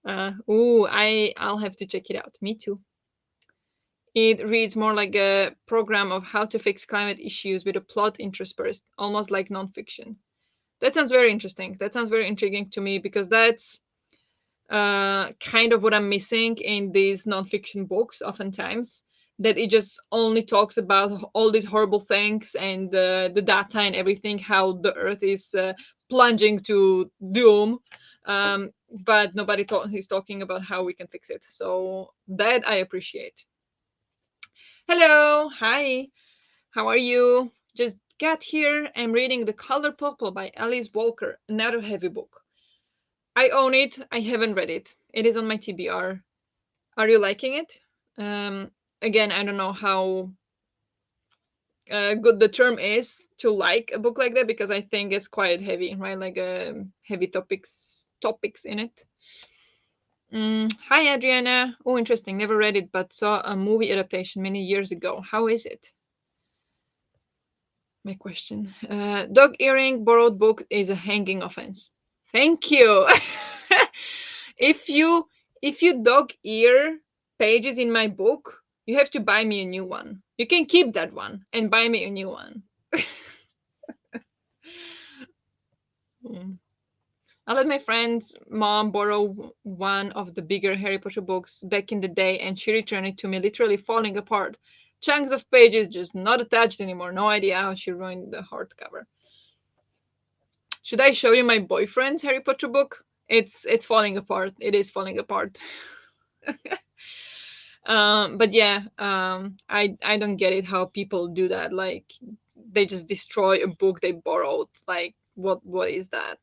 I'll have to check it out. Me too. It reads more like a program of how to fix climate issues with a plot interspersed, almost like nonfiction. That sounds very interesting. That sounds very intriguing to me because that's kind of what I'm missing in these nonfiction books oftentimes. That it just only talks about all these horrible things and the data and everything, how the earth is plunging to doom. But nobody is talking about how we can fix it. So that I appreciate. Hello, hi, how are you? Just got here. I'm reading The Color Purple by Alice Walker, another heavy book. I own it. I haven't read it. It is on my TBR. Are you liking it? Again, I don't know how good the term is to like a book like that because I think it's quite heavy, right? Like heavy topics in it. Hi, Adriana. Oh, interesting. Never read it, but saw a movie adaptation many years ago. How is it? My question. Dog earring borrowed book is a hanging offense. Thank you. if you if you dog ear pages in my book, you have to buy me a new one. You can keep that one and buy me a new one. Mm. I let my friend's mom borrow one of the bigger Harry Potter books back in the day, and she returned it to me literally falling apart. Chunks of pages just not attached anymore. No idea how she ruined the hardcover. Should I show you my boyfriend's Harry Potter book? It's falling apart. It is falling apart. But yeah, I don't get it how people do that. Like they just destroy a book they borrowed. Like what is that?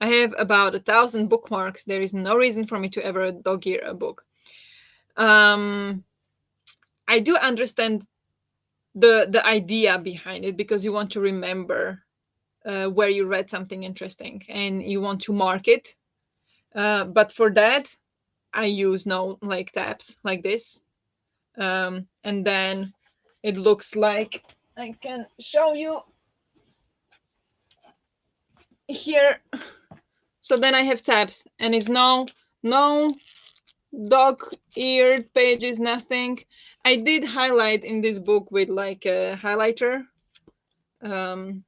I have about 1,000 bookmarks. There is no reason for me to ever dog ear a book. Um, I do understand the idea behind it because you want to remember where you read something interesting and you want to mark it. But for that, I use no like tabs like this, and then it looks like I can show you here. So then I have tabs, and it's no dog eared pages, nothing. I did highlight in this book with like a highlighter, um,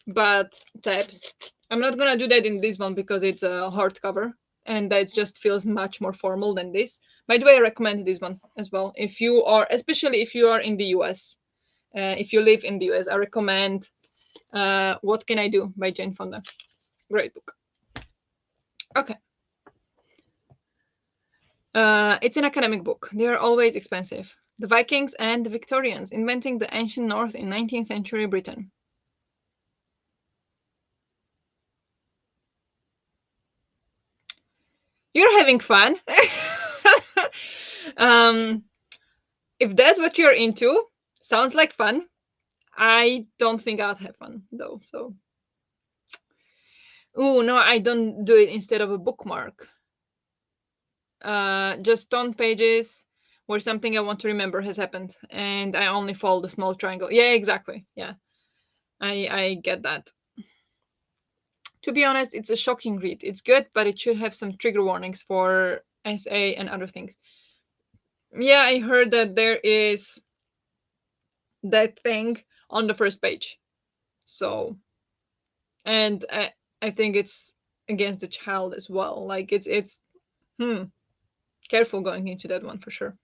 but tabs. I'm not gonna do that in this one because it's a hardcover and that just feels much more formal than this. By the way, I recommend this one as well. If you are, especially if you are in the US, if you live in the US, I recommend What Can I Do by Jane Fonda. Great book. Okay. It's an academic book. They are always expensive. The Vikings and the Victorians inventing the ancient North in 19th century Britain. You're having fun. um, if that's what you're into, sounds like fun. I don't think I'd have fun though. So, oh no, I don't do it instead of a bookmark. Just on pages where something I want to remember has happened, and I only fold a small triangle. Yeah, exactly. Yeah, I get that. To be honest, it's a shocking read. It's good, but it should have some trigger warnings for SA and other things. Yeah, I heard that there is that thing on the first page. So, and I think it's against the child as well. Like it's hmm, careful going into that one for sure.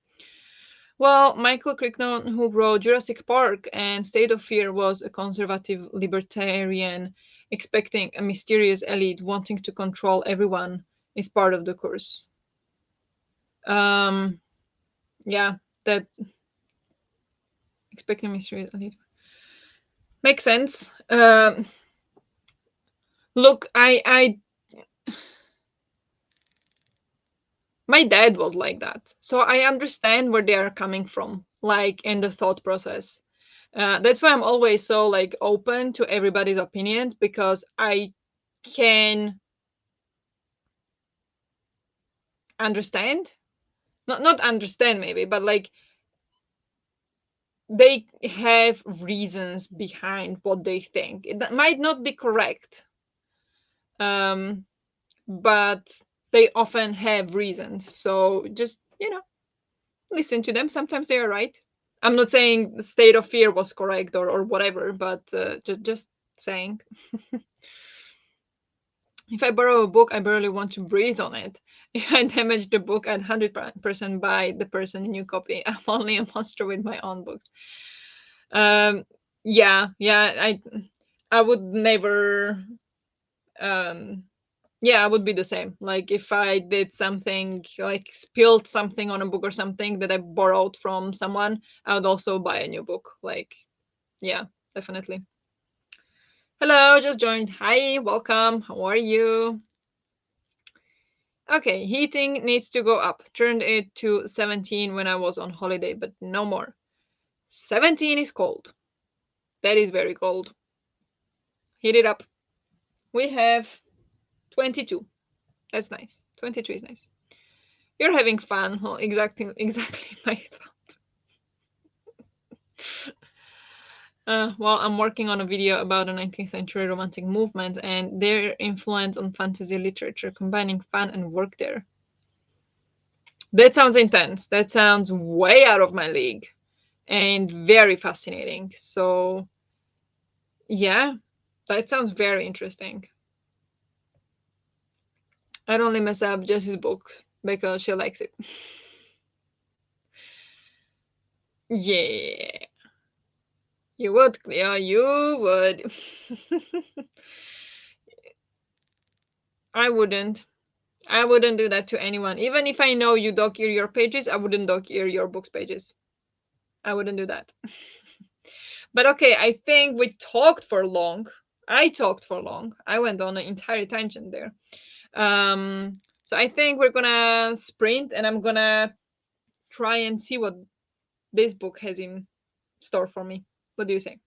Well, Michael Crichton, who wrote Jurassic Park and State of Fear, was a conservative libertarian expecting a mysterious elite wanting to control everyone is part of the course. Um, yeah, that expecting a mysterious elite makes sense. Look, my dad was like that, so I understand where they are coming from, like in the thought process. That's why I'm always so like open to everybody's opinions because I can understand, not understand maybe, but like they have reasons behind what they think. It might not be correct, um, but they often have reasons. So just listen to them. Sometimes they are right. I'm not saying the State of Fear was correct or whatever, but just saying. If I borrow a book, I barely want to breathe on it. If I damage the book, I'd 100% buy the person a new copy. I'm only a monster with my own books. Um, yeah, I would never. Um, yeah, I would be the same. Like if I did something, like spilled something on a book or something that I borrowed from someone, I would also buy a new book. Like, yeah, definitely. Hello, just joined. Hi, welcome. How are you? Okay, heating needs to go up. Turned it to 17 when I was on holiday, but no more. 17 is cold. That is very cold. Heat it up. We have 22. That's nice. 22 is nice. You're having fun. Huh? Exactly my thought. Well, I'm working on a video about the 19th century romantic movement and their influence on fantasy literature, combining fun and work there. That sounds intense. That sounds way out of my league and very fascinating. So, yeah, that sounds very interesting. I'd only mess up Jessie's book because she likes it. Yeah, you would, Cleo, you would. I wouldn't. I wouldn't do that to anyone. Even if I know you dog ear your pages, I wouldn't dog ear your book's pages. I wouldn't do that. But okay, I think we talked for long. I talked for long. I went on an entire tangent there. So I think we're gonna sprint and I'm gonna try and see what this book has in store for me. What do you say?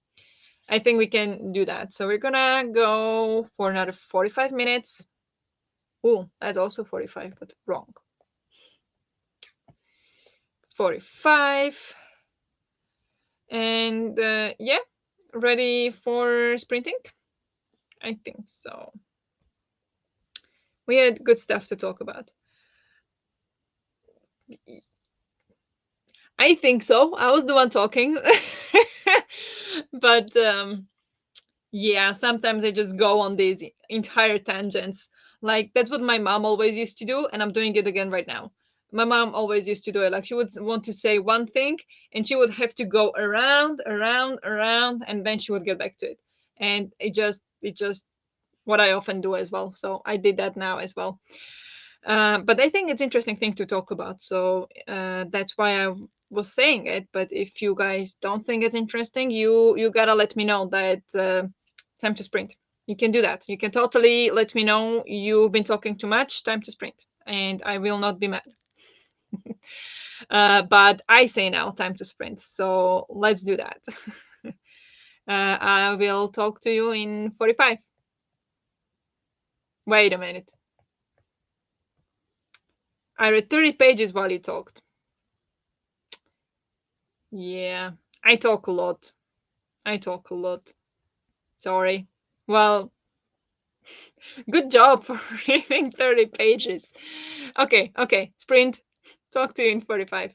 I think we can do that. So we're gonna go for another 45 minutes. Oh, that's also 45, but wrong. 45. And yeah, ready for sprinting? I think so. We had good stuff to talk about. I think so. I was the one talking. But yeah, sometimes I just go on these entire tangents. Like that's what my mom always used to do, and I'm doing it again right now. My mom always used to do it. Like she would want to say one thing, and she would have to go around, around, around, and then she would get back to it. And it just what I often do as well. So I did that now as well. But I think it's interesting thing to talk about. So that's why I was saying it. But if you guys don't think it's interesting, you gotta let me know that time to sprint. You can do that. You can totally let me know you've been talking too much. Time to sprint, and I will not be mad. But I say now, time to sprint. So let's do that. I will talk to you in 45. Wait a minute. I read 30 pages while you talked. Yeah, I talk a lot. I talk a lot. Sorry. Well, good job for reading 30 pages. Okay, sprint. Talk to you in 45.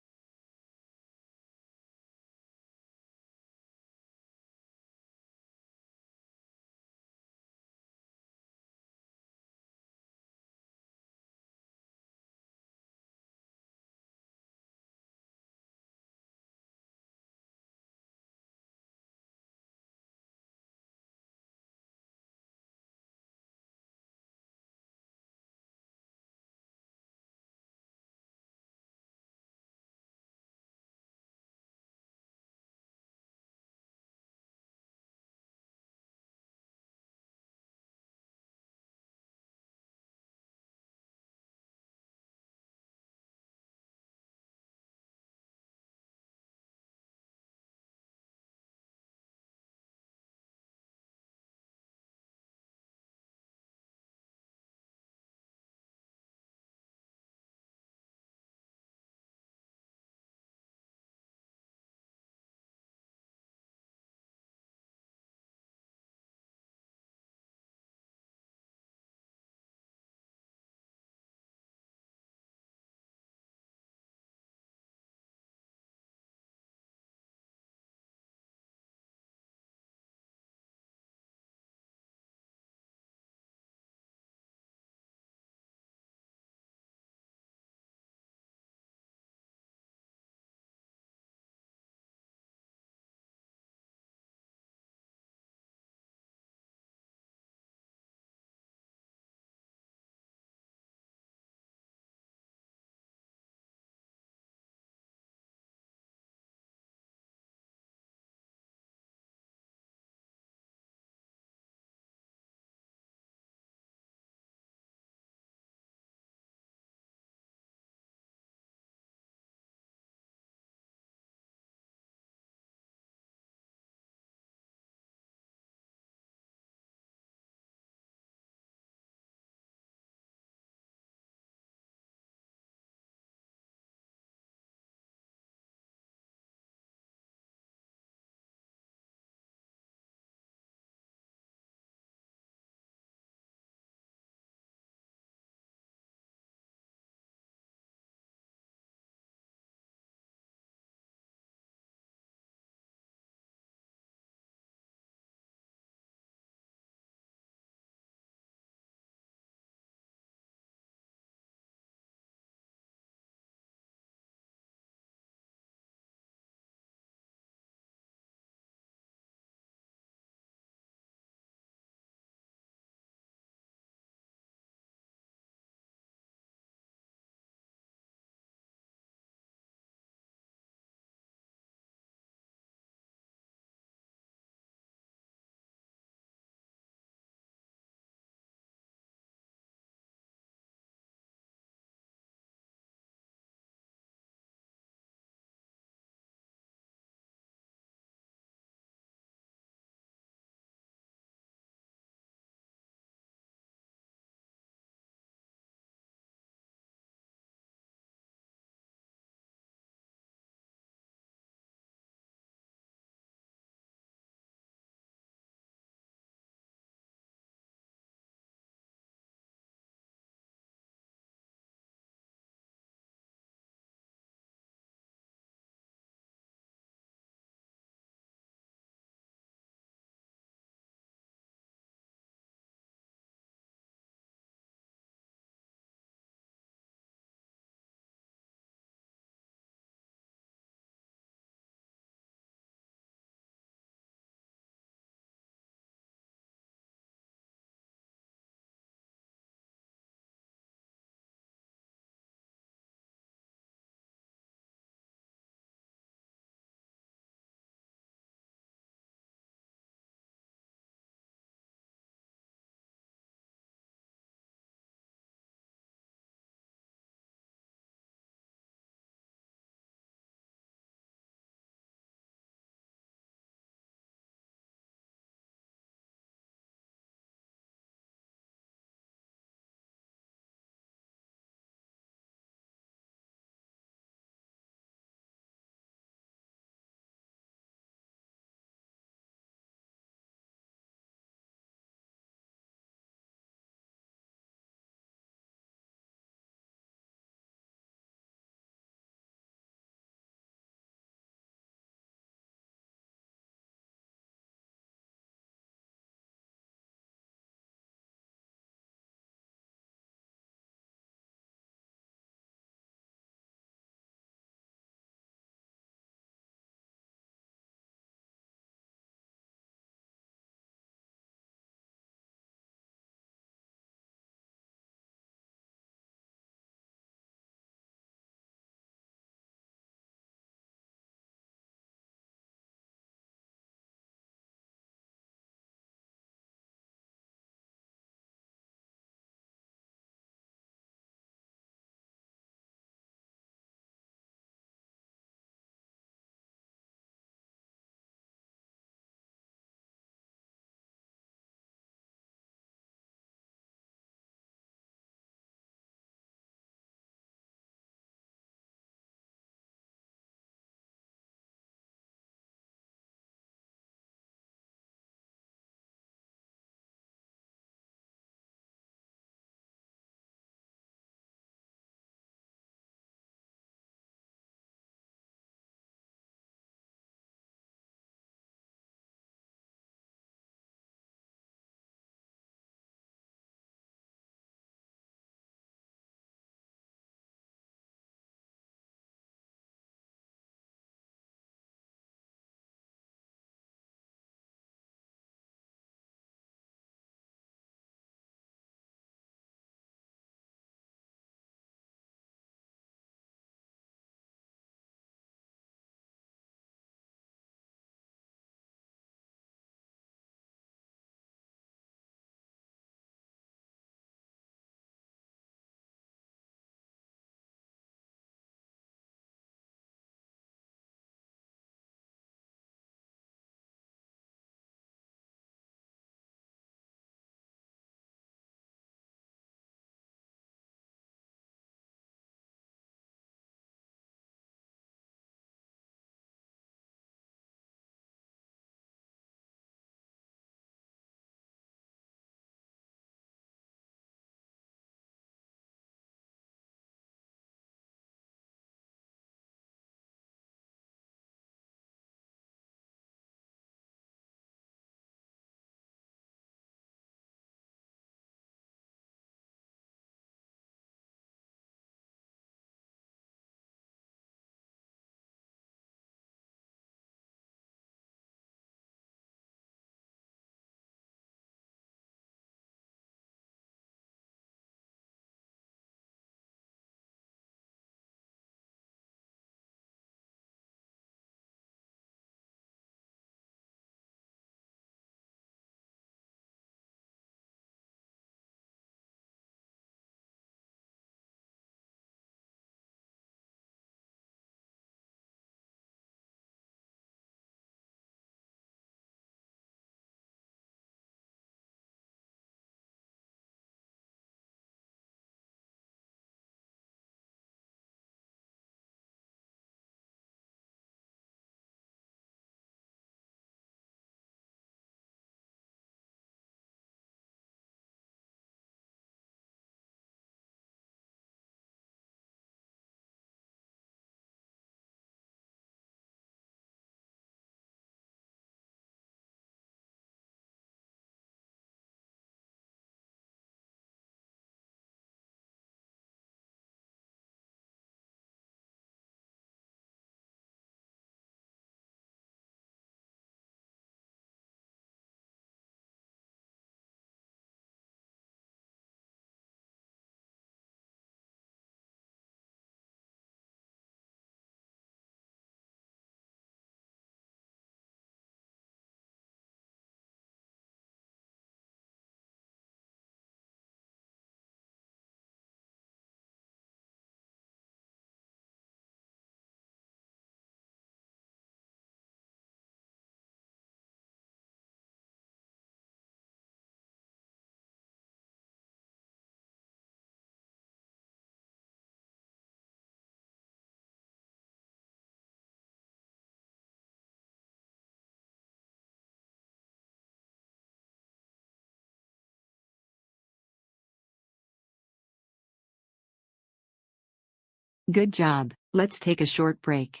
Good job. Let's take a short break.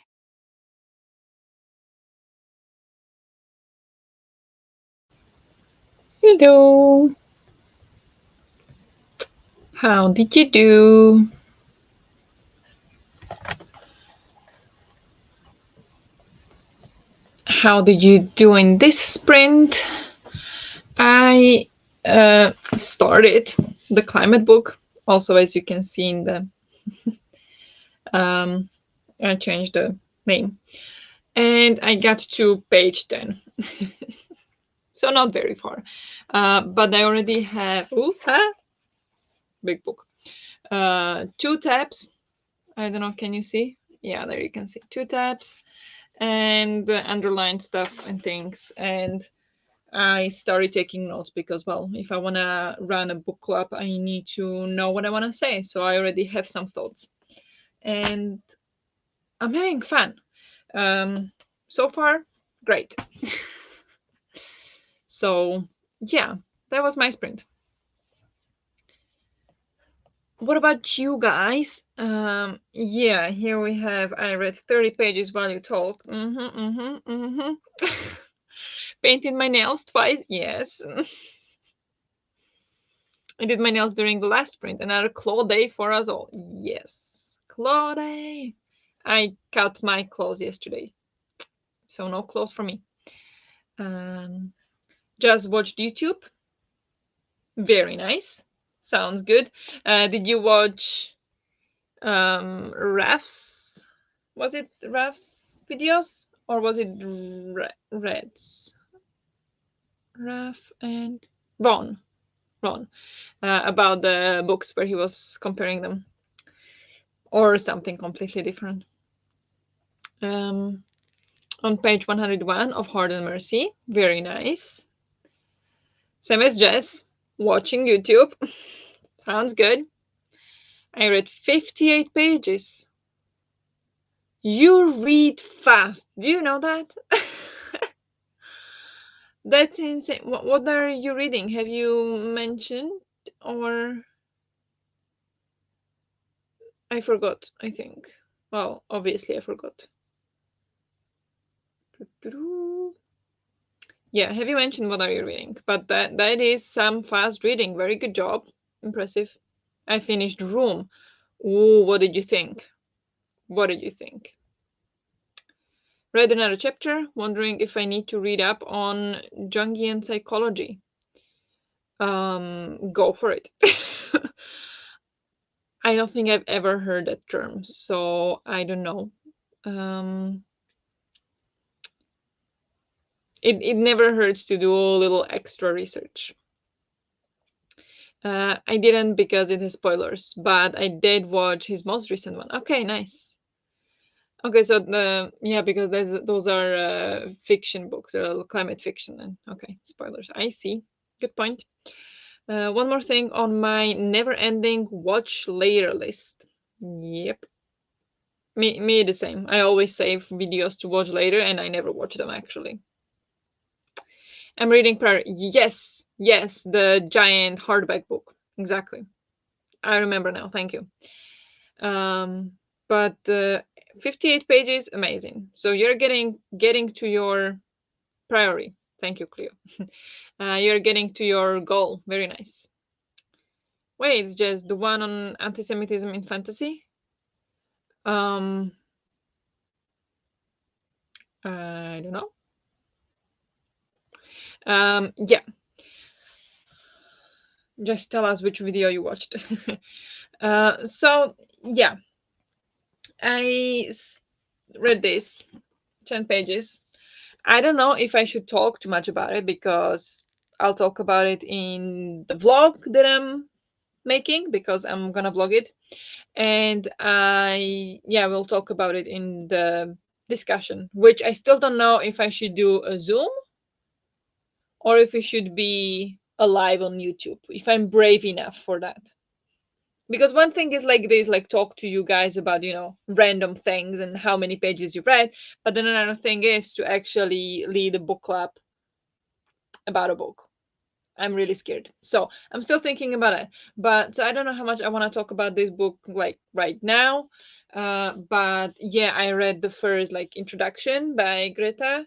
Hello. How did you do? How did you do in this sprint? I started the climate book. Also, as you can see in the, I changed the name, and I got to page 10. So not very far, but I already have big book. Two tabs. I don't know. Can you see? Yeah, there you can see two tabs and underlined stuff and things. And I started taking notes because, well, if I want to run a book club, I need to know what I want to say. So I already have some thoughts, and I'm having fun. So far, great. So yeah, that was my sprint. What about you guys? Yeah, here we have. I read 30 pages while you talk. Painted my nails twice. Yes. I did my nails during the last sprint. Another claw day for us all. Yes. Claw day. I cut my claws yesterday. So no claws for me. Um, just watched YouTube. Very nice. Sounds good. Did you watch Raf's? Was it Raf's videos? Or was it Red's? Raf and Ron. Ron. About the books where he was comparing them. Or something completely different. Um, on page 101 of Heart and Mercy. Very nice. Same as Jess. Watching YouTube. Sounds good. I read 58 pages. You read fast. Do you know that? That's insane. What are you reading? Have you mentioned? Or I forgot, I think. Well, obviously I forgot. Yeah, have you mentioned what are you reading? But that is some fast reading. Very good job. Impressive. I finished Room. Ooh, what did you think? What did you think? Read another chapter, wondering if I need to read up on Jungian psychology. Go for it. I don't think I've ever heard that term, so I don't know. Um, it never hurts to do a little extra research. I didn't because it has spoilers, but I did watch his most recent one. Okay, nice. Okay, so yeah, because those are fiction books, climate fiction, and okay, spoilers. I see. Good point. One more thing on my never-ending watch later list. Yep, me the same. I always save videos to watch later, and I never watch them actually. I'm reading Prayer. Yes, yes, the giant hardback book. Exactly. I remember now. Thank you. Um, but 58 pages, amazing. So you're getting to your priority. Thank you, Cleo. You're getting to your goal. Very nice. Wait, it's just the one on anti-Semitism in fantasy. Um, I don't know. Yeah, just tell us which video you watched. So yeah, I read this 10 pages. I don't know if I should talk too much about it because I'll talk about it in the vlog that I'm making because I'm gonna vlog it. And yeah, we'll talk about it in the discussion, which I still don't know if I should do a Zoom or if it should be alive on YouTube, if I'm brave enough for that. Because one thing is like this, like talk to you guys about, random things and how many pages you read. But then another thing is to actually lead a book club about a book. I'm really scared. So I'm still thinking about it. But so I don't know how much I want to talk about this book like right now. But yeah, I read the first like introduction by Greta,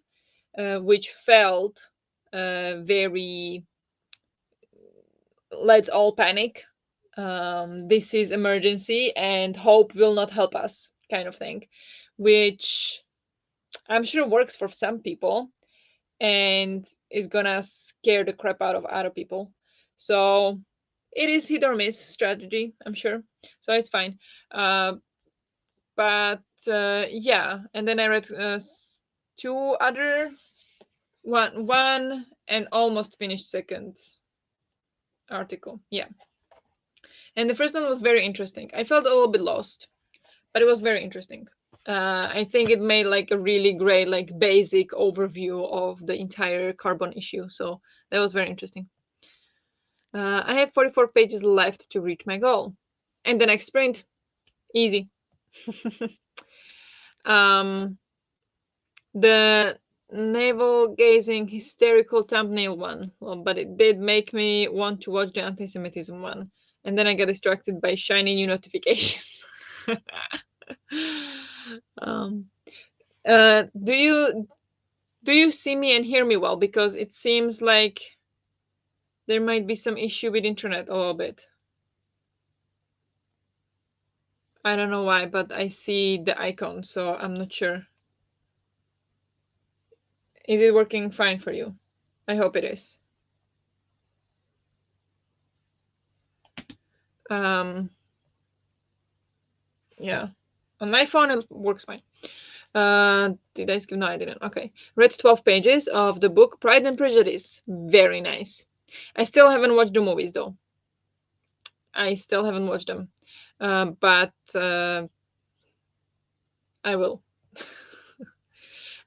which felt very let's all panic. This is emergency, and hope will not help us, kind of thing, which I'm sure works for some people and is gonna scare the crap out of other people. So it is hit or miss strategy, I'm sure. So it's fine. Uh, but yeah, and then I read two other one and almost finished second article. Yeah, and the first one was very interesting. I felt a little bit lost, but it was very interesting. I think it made like a really great like basic overview of the entire carbon issue. So that was very interesting. I have 44 pages left to reach my goal, and the next sprint, easy. um, the navel gazing hysterical thumbnail one, well, but it did make me want to watch the anti-Semitism one, and then I got distracted by shiny new notifications. um, do you see me and hear me well? Because it seems like there might be some issue with internet a little bit. I don't know why, but I see the icon, so I'm not sure. Is it working fine for you? I hope it is. Um, yeah. On my phone, it works fine. Did I skip? No, I didn't. Okay. Read 12 pages of the book Pride and Prejudice. Very nice. I still haven't watched the movies, though. I still haven't watched them. But I will.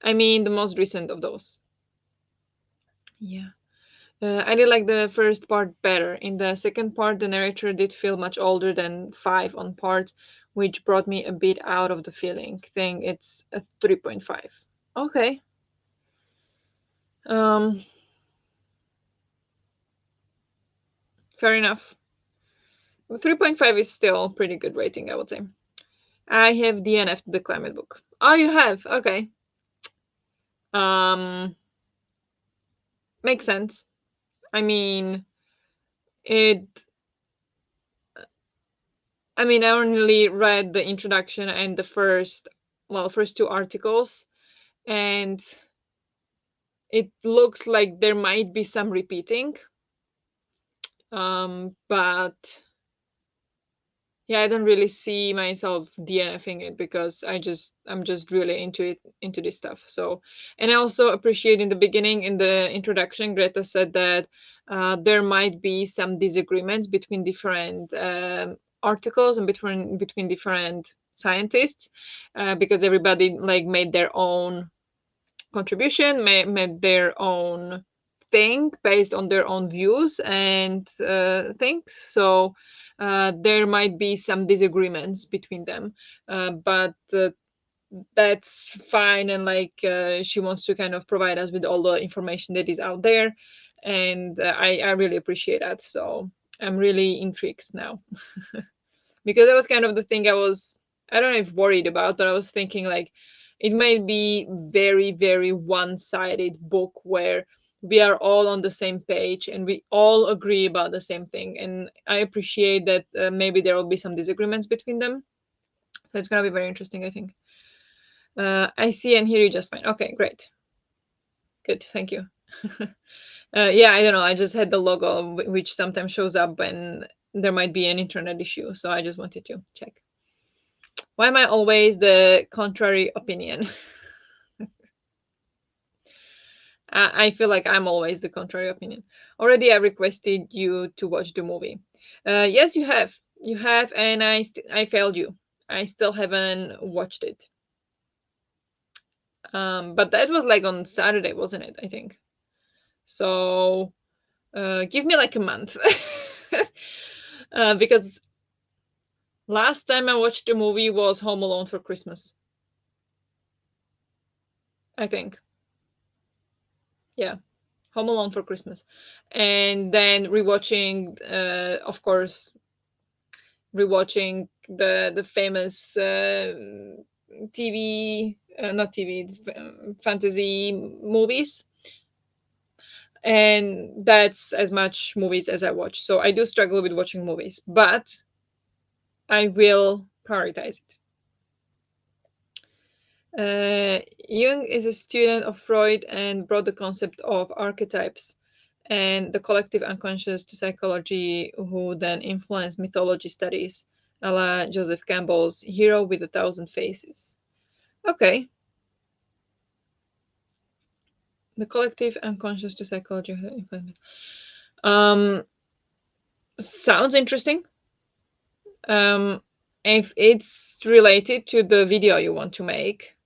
I mean, the most recent of those. Yeah. I did like the first part better. In the second part, the narrator did feel much older than five on parts, which brought me a bit out of the feeling. Thing it's a 3.5. Okay. Um, fair enough. 3.5 is still pretty good rating, I would say. I have DNF'd the climate book. Oh, you have? Okay. Um, makes sense. I mean, it. I mean, I only read the introduction and the first two articles, and it looks like there might be some repeating. But yeah, I don't really see myself DNFing it because I'm just really into this stuff. So, and I also appreciate in the beginning, in the introduction, Greta said that there might be some disagreements between different articles and between different scientists, because everybody like made their own contribution, made their own thing based on their own views and things. So there might be some disagreements between them, but that's fine. And like she wants to kind of provide us with all the information that is out there, and I really appreciate that. So I'm really intrigued now. Because that was kind of the thing I don't know if worried about, but I was thinking like it might be very very one-sided book where we are all on the same page and we all agree about the same thing, and I appreciate that maybe there will be some disagreements between them. So it's going to be very interesting, I think. I see and hear you just fine. Okay, great. Good, thank you. Yeah, I don't know, I just had the logo which sometimes shows up when there might be an internet issue, so I just wanted to check. Why am I always the contrary opinion? I feel like I'm always the contrary opinion. Already, I requested you to watch the movie. Yes, you have. You have, and I failed you. I still haven't watched it. But that was like on Saturday, wasn't it? I think. So give me like a month. Because last time I watched the movie was Home Alone for Christmas. I think. Yeah. Home Alone for Christmas, and then rewatching, of course, rewatching the famous TV, not TV, fantasy movies, and that's as much movies as I watch. So I do struggle with watching movies, but I will prioritize it. Jung is a student of Freud and brought the concept of archetypes and the collective unconscious to psychology, who then influenced mythology studies, a la Joseph Campbell's Hero with a Thousand Faces. Okay, the collective unconscious to psychology. Um, sounds interesting. Um, if it's related to the video you want to make,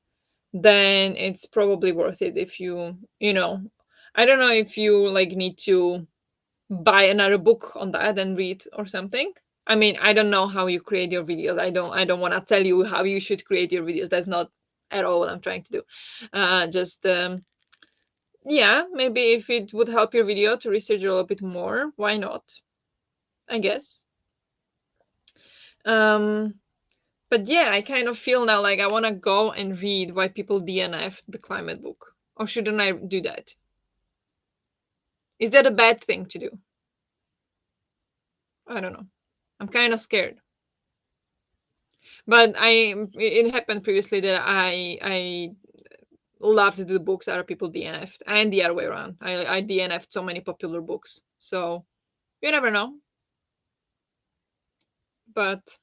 then it's probably worth it. If I don't know if you like need to buy another book on that and read or something. I mean, I don't know how you create your videos. I don't want to tell you how you should create your videos. That's not at all what I'm trying to do. Just yeah, maybe if it would help your video to research a little bit more, why not? I guess. Um but yeah, I kind of feel now like I want to go and read why people DNF the climate book. Or shouldn't I do that? Is that a bad thing to do? I don't know. I'm kind of scared. But it happened previously that I love to do books other people DNF'd, and the other way around. I DNF'd so many popular books. So you never know. But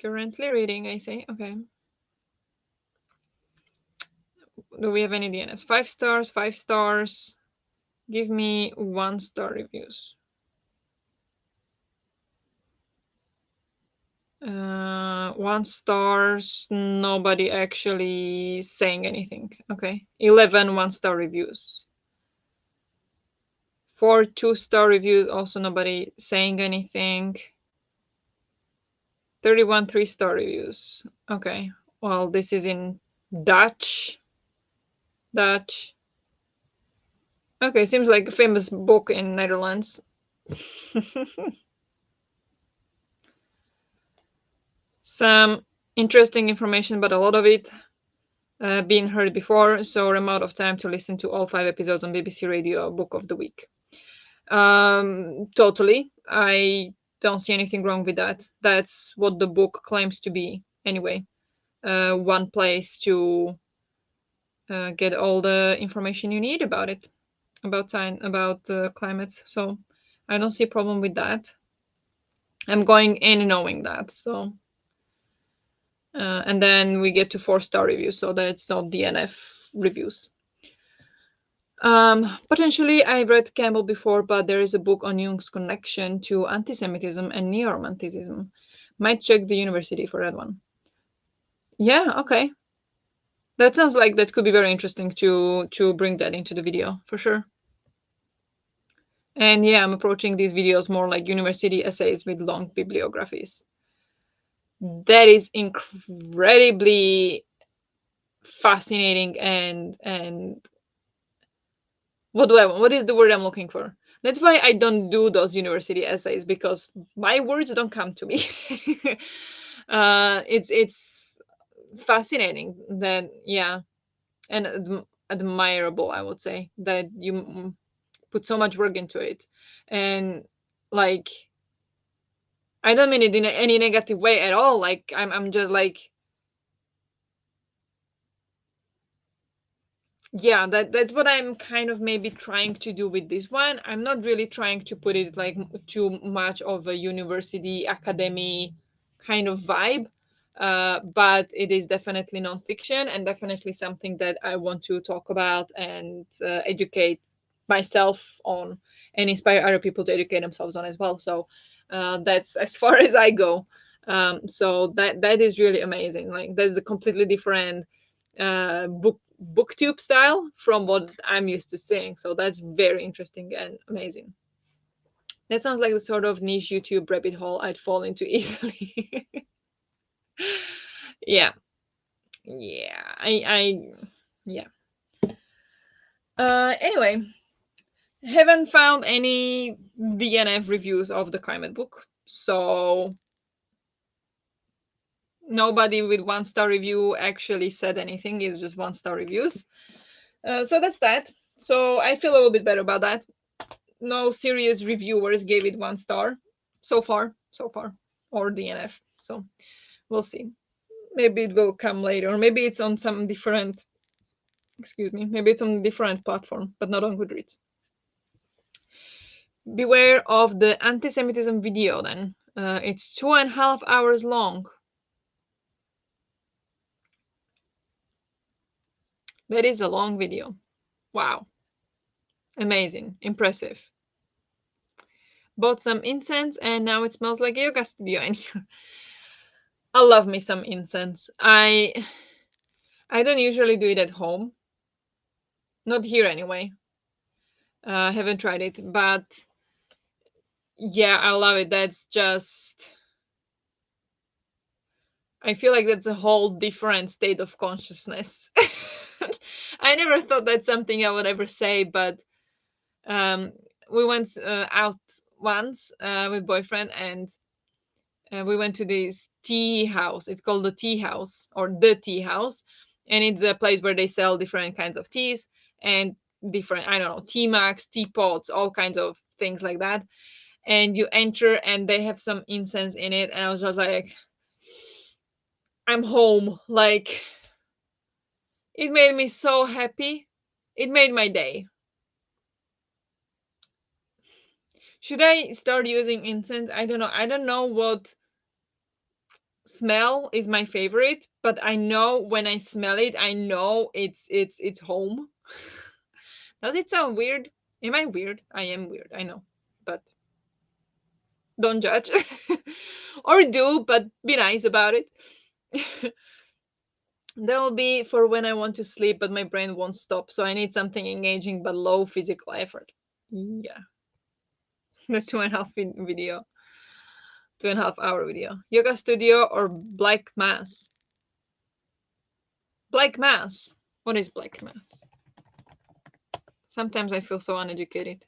currently reading, I say, okay. Do we have any DNFs? 5 stars, 5 stars. Give me 1 star reviews. 1 stars, nobody actually saying anything. Okay. 11 1 star reviews. 4 2 star reviews, also nobody saying anything. 31 3 star reviews. Okay. Well, this is in Dutch. Dutch. Okay, seems like a famous book in Netherlands. Some interesting information, but a lot of it been heard before, so I'm out of time to listen to all 5 episodes on BBC Radio Book of the Week. Totally. I don't see anything wrong with that. That's what the book claims to be, anyway. One place to get all the information you need about it, about climates. So I don't see a problem with that. I'm going in knowing that. So and then we get to 4 star reviews, so that's not DNF reviews. Potentially, I've read Campbell before, but there is a book on Jung's connection to anti-Semitism and neo-romanticism. Might check the university for that one. Yeah, okay. That sounds like that could be very interesting to bring that into the video for sure. And yeah, I'm approaching these videos more like university essays with long bibliographies. That is incredibly fascinating and what is the word I'm looking for? That's why I don't do those university essays, because my words don't come to me. It's fascinating that, yeah, and admirable, I would say, that you put so much work into it. And like, I don't mean it in any negative way at all. Like, I'm just like, yeah, that's what I'm kind of maybe trying to do with this one. I'm not really trying to put it like too much of a university academy kind of vibe, but it is definitely nonfiction and definitely something that I want to talk about and educate myself on, and inspire other people to educate themselves on as well. So that's as far as I go. So that is really amazing. Like, that's a completely different booktube style from what I'm used to seeing. So that's very interesting and amazing. That sounds like the sort of niche YouTube rabbit hole I'd fall into easily. Yeah, yeah, I yeah. Anyway, haven't found any DNF reviews of the climate book. So nobody with 1-star review actually said anything. It's just 1-star reviews. So that's that. So I feel a little bit better about that. No serious reviewers gave it 1 star so far. So far, or DNF. So we'll see. Maybe it will come later, or maybe it's on some different. Excuse me. Maybe it's on a different platform, but not on Goodreads. Beware of the anti-Semitism video. Then it's 2.5 hours long. That is a long video. Wow. Amazing. Impressive. Bought some incense and now it smells like a yoga studio in here. I love me some incense. I don't usually do it at home. Not here anyway. Haven't tried it, but yeah, I love it. That's just I feel like that's a whole different state of consciousness. I never thought that's something I would ever say, but um, we went out once with boyfriend, and we went to this tea house. It's called the tea house or the tea house, and it's a place where they sell different kinds of teas and different, I don't know, tea mugs, teapots, all kinds of things like that. And you enter, and they have some incense in it, and I was just like, I'm home. Like, it made me so happy. It made my day. Should I start using incense? I don't know. I don't know what smell is my favorite, but I know when I smell it, I know it's home. Does it sound weird? Am I weird? I am weird, I know. But don't judge. Or do, but be nice about it. That'll be for when I want to sleep, but my brain won't stop. So I need something engaging but low physical effort. Yeah. The 2.5 video. 2.5 hour video. Yoga studio or black mass? Black mass. What is black mass? Sometimes I feel so uneducated.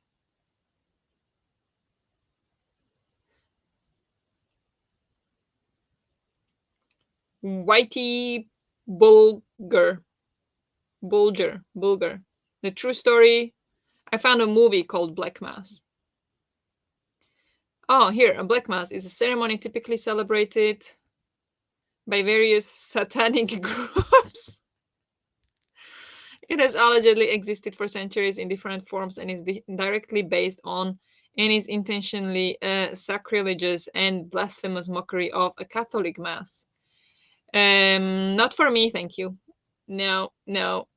Whitey Bulger. Bulger. The true story. I found a movie called Black Mass. Oh, here, a Black Mass is a ceremony typically celebrated by various satanic groups. It has allegedly existed for centuries in different forms and is directly based on and is intentionally sacrilegious and blasphemous mockery of a Catholic Mass. Not for me, thank you. No, no.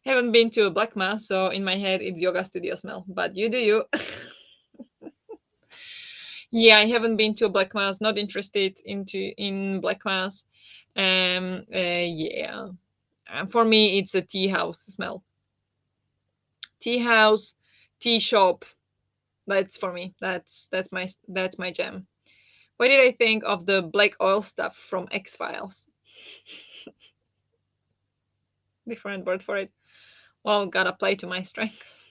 Haven't been to a black mass, so in my head it's yoga studio smell. But you do you. Yeah, I haven't been to a black mass. Not interested in black mass. Yeah. For me, it's a tea house smell. Tea house, tea shop. That's for me. That's my jam. Why did I think of the black oil stuff from X Files? Different word for it. Well, gotta play to my strengths.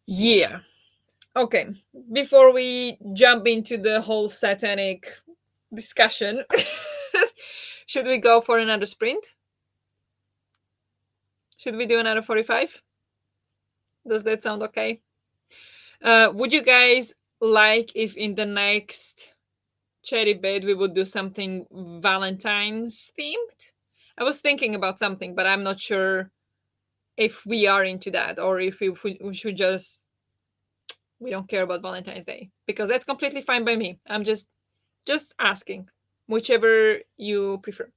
Yeah. Okay. Before we jump into the whole satanic discussion, should we go for another sprint? Should we do another 45? Does that sound okay? Would you guys like if in the next cherry bed we would do something Valentine's themed? I was thinking about something, but I'm not sure if we are into that or if we should just we don't care about Valentine's Day, because that's completely fine by me. I'm just asking, whichever you prefer.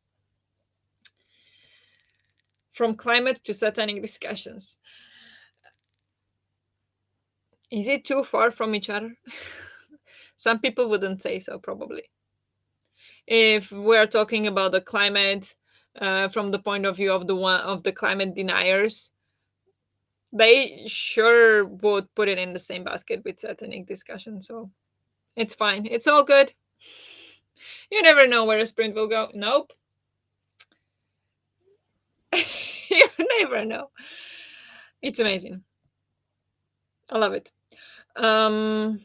From climate to satanic discussions. Is it too far from each other? Some people wouldn't say so, probably. If we're talking about the climate from the point of view of the climate deniers, they sure would put it in the same basket with satanic discussion. So it's fine. It's all good. You never know where a sprint will go. Nope. You never know. It's amazing. I love it. Um,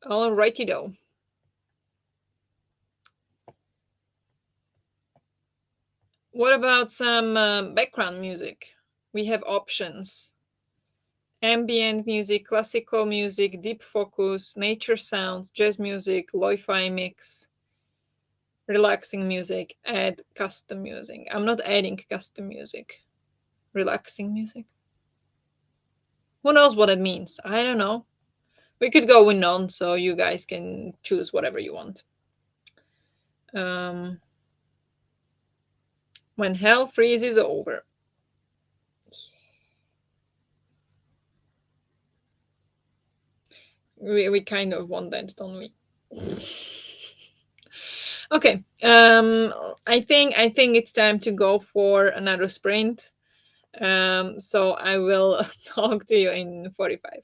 Alrighty though. What about some background music? We have options: ambient music, classical music, deep focus, nature sounds, jazz music, lo-fi mix, relaxing music, add custom music. I'm not adding custom music. Relaxing music. Who knows what it means? I don't know. We could go with none, so you guys can choose whatever you want. Um, when hell freezes over. We kind of want that, don't we? Okay. I think it's time to go for another sprint. So I will talk to you in 45.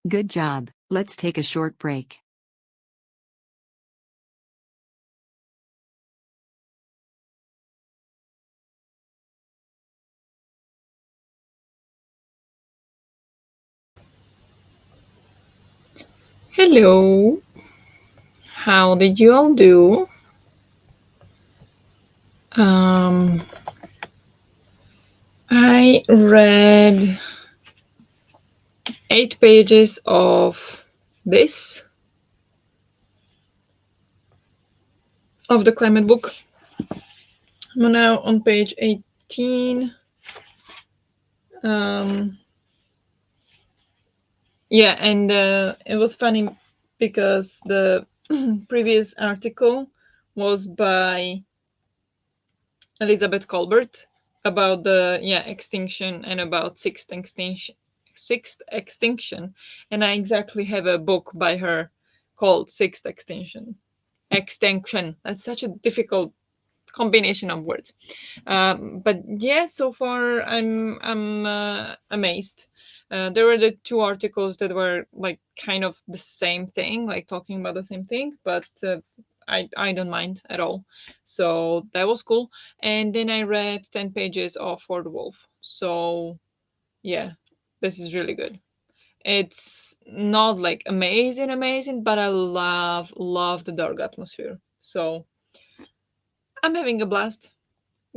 Good job. Let's take a short break. Hello, how did you all do? Um, I read 8 pages of this, of the climate book. I'm now on page 18. Um, yeah, and it was funny because the previous article was by Elizabeth Colbert about the extinction and about sixth extinction, and I exactly have a book by her called Sixth Extinction. That's such a difficult combination of words. But yeah, so far I'm amazed. There were the two articles that were like kind of the same thing, like talking about the same thing, but I don't mind at all. So that was cool. And then I read 10 pages of For the Wolf. So yeah, this is really good. It's not like amazing, but I love the dark atmosphere. So I'm having a blast.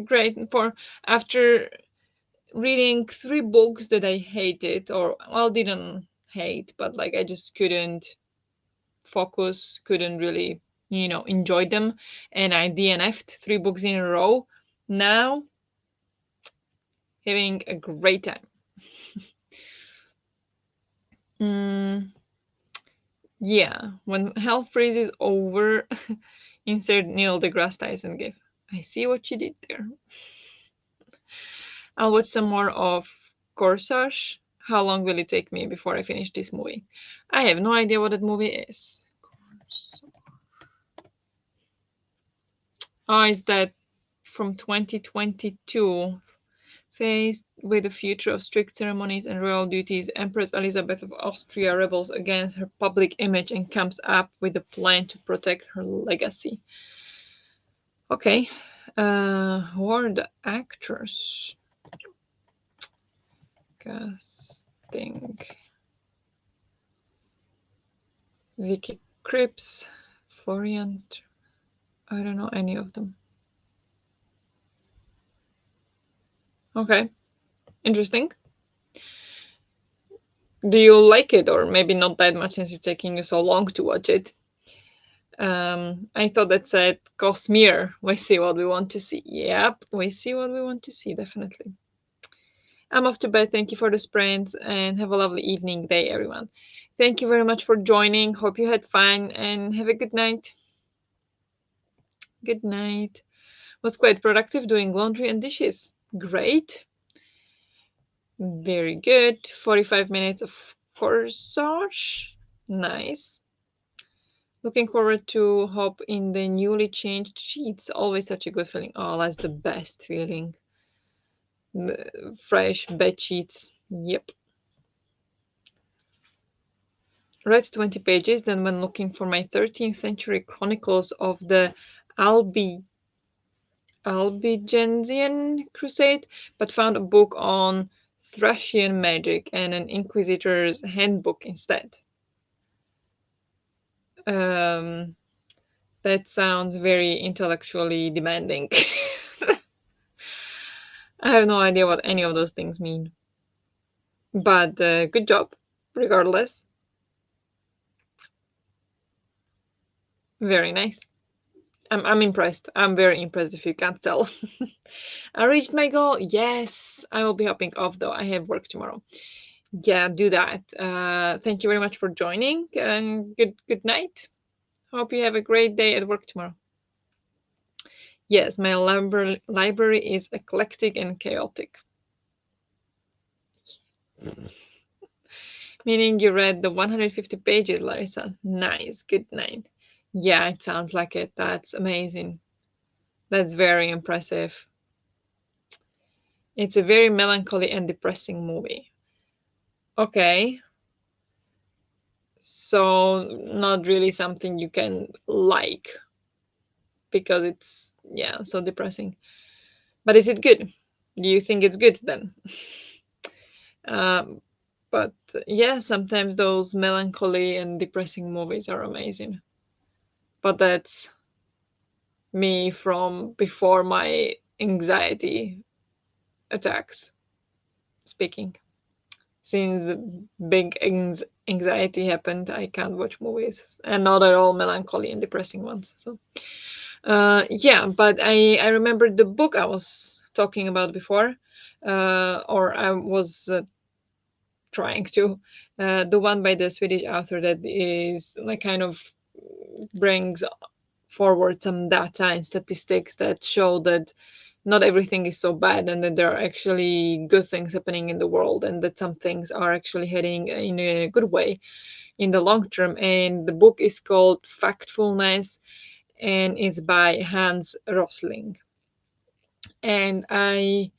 Great. For after reading 3 books that I hated, or well, didn't hate, but like I just couldn't focus, couldn't really, enjoy them, and I DNF'd 3 books in a row. Now having a great time. Mm, yeah, when hell freezes over, insert Neil deGrasse Tyson gif. I see what you did there. I'll watch some more of Corsage. How long will it take me before I finish this movie? I have no idea what that movie is. Oh, is that from 2022? Faced with the future of strict ceremonies and royal duties, Empress Elizabeth of Austria rebels against her public image and comes up with a plan to protect her legacy. Okay. Who are the actors? Casting. Vicky Cripps, Florian. I don't know any of them. Okay, interesting. Do you like it, or maybe not that much since it's taking you so long to watch it? I thought that said Cosmere. We see what we want to see. Yep, we see what we want to see, definitely. I'm off to bed. Thank you for the sprint and have a lovely evening, day, everyone. Thank you very much for joining. Hope you had fun and have a good night. Good night. Was quite productive doing laundry and dishes. Great. Very good. 45 minutes of corsage. Nice. Looking forward to hop in the newly changed sheets. Always such a good feeling. Oh, that's the best feeling. The fresh bed sheets. Yep. Read 20 pages. Then, when looking for my 13th century chronicles of the Albigensian crusade, but found a book on Thracian magic and an Inquisitor's handbook instead. Um, that sounds very intellectually demanding. I have no idea what any of those things mean. But good job, regardless. Very nice. I'm impressed. I'm very impressed if you can't tell. I reached my goal. Yes, I will be hopping off though. I have work tomorrow. Yeah, do that. Thank you very much for joining and good night. Hope you have a great day at work tomorrow. Yes, my library is eclectic and chaotic. Meaning you read the 150 pages, Larissa. Nice, good night. Yeah, it sounds like it. That's amazing. That's very impressive. It's a very melancholy and depressing movie. Okay. so not really something you can like, because it's, yeah, so depressing. But is it good? Do you think it's good then? um, but yeah, sometimes those melancholy and depressing movies are amazing. But that's me from before my anxiety attacks speaking. Since the big anxiety happened, I can't watch movies, and not at all melancholy and depressing ones. So yeah, but I remember the book I was talking about before, or I was trying to, the one by the Swedish author that is like kind of brings forward some data and statistics that show that not everything is so bad, and that there are actually good things happening in the world, and that some things are actually heading in a good way in the long term. And the book is called Factfulness, and it's by Hans Rosling. And I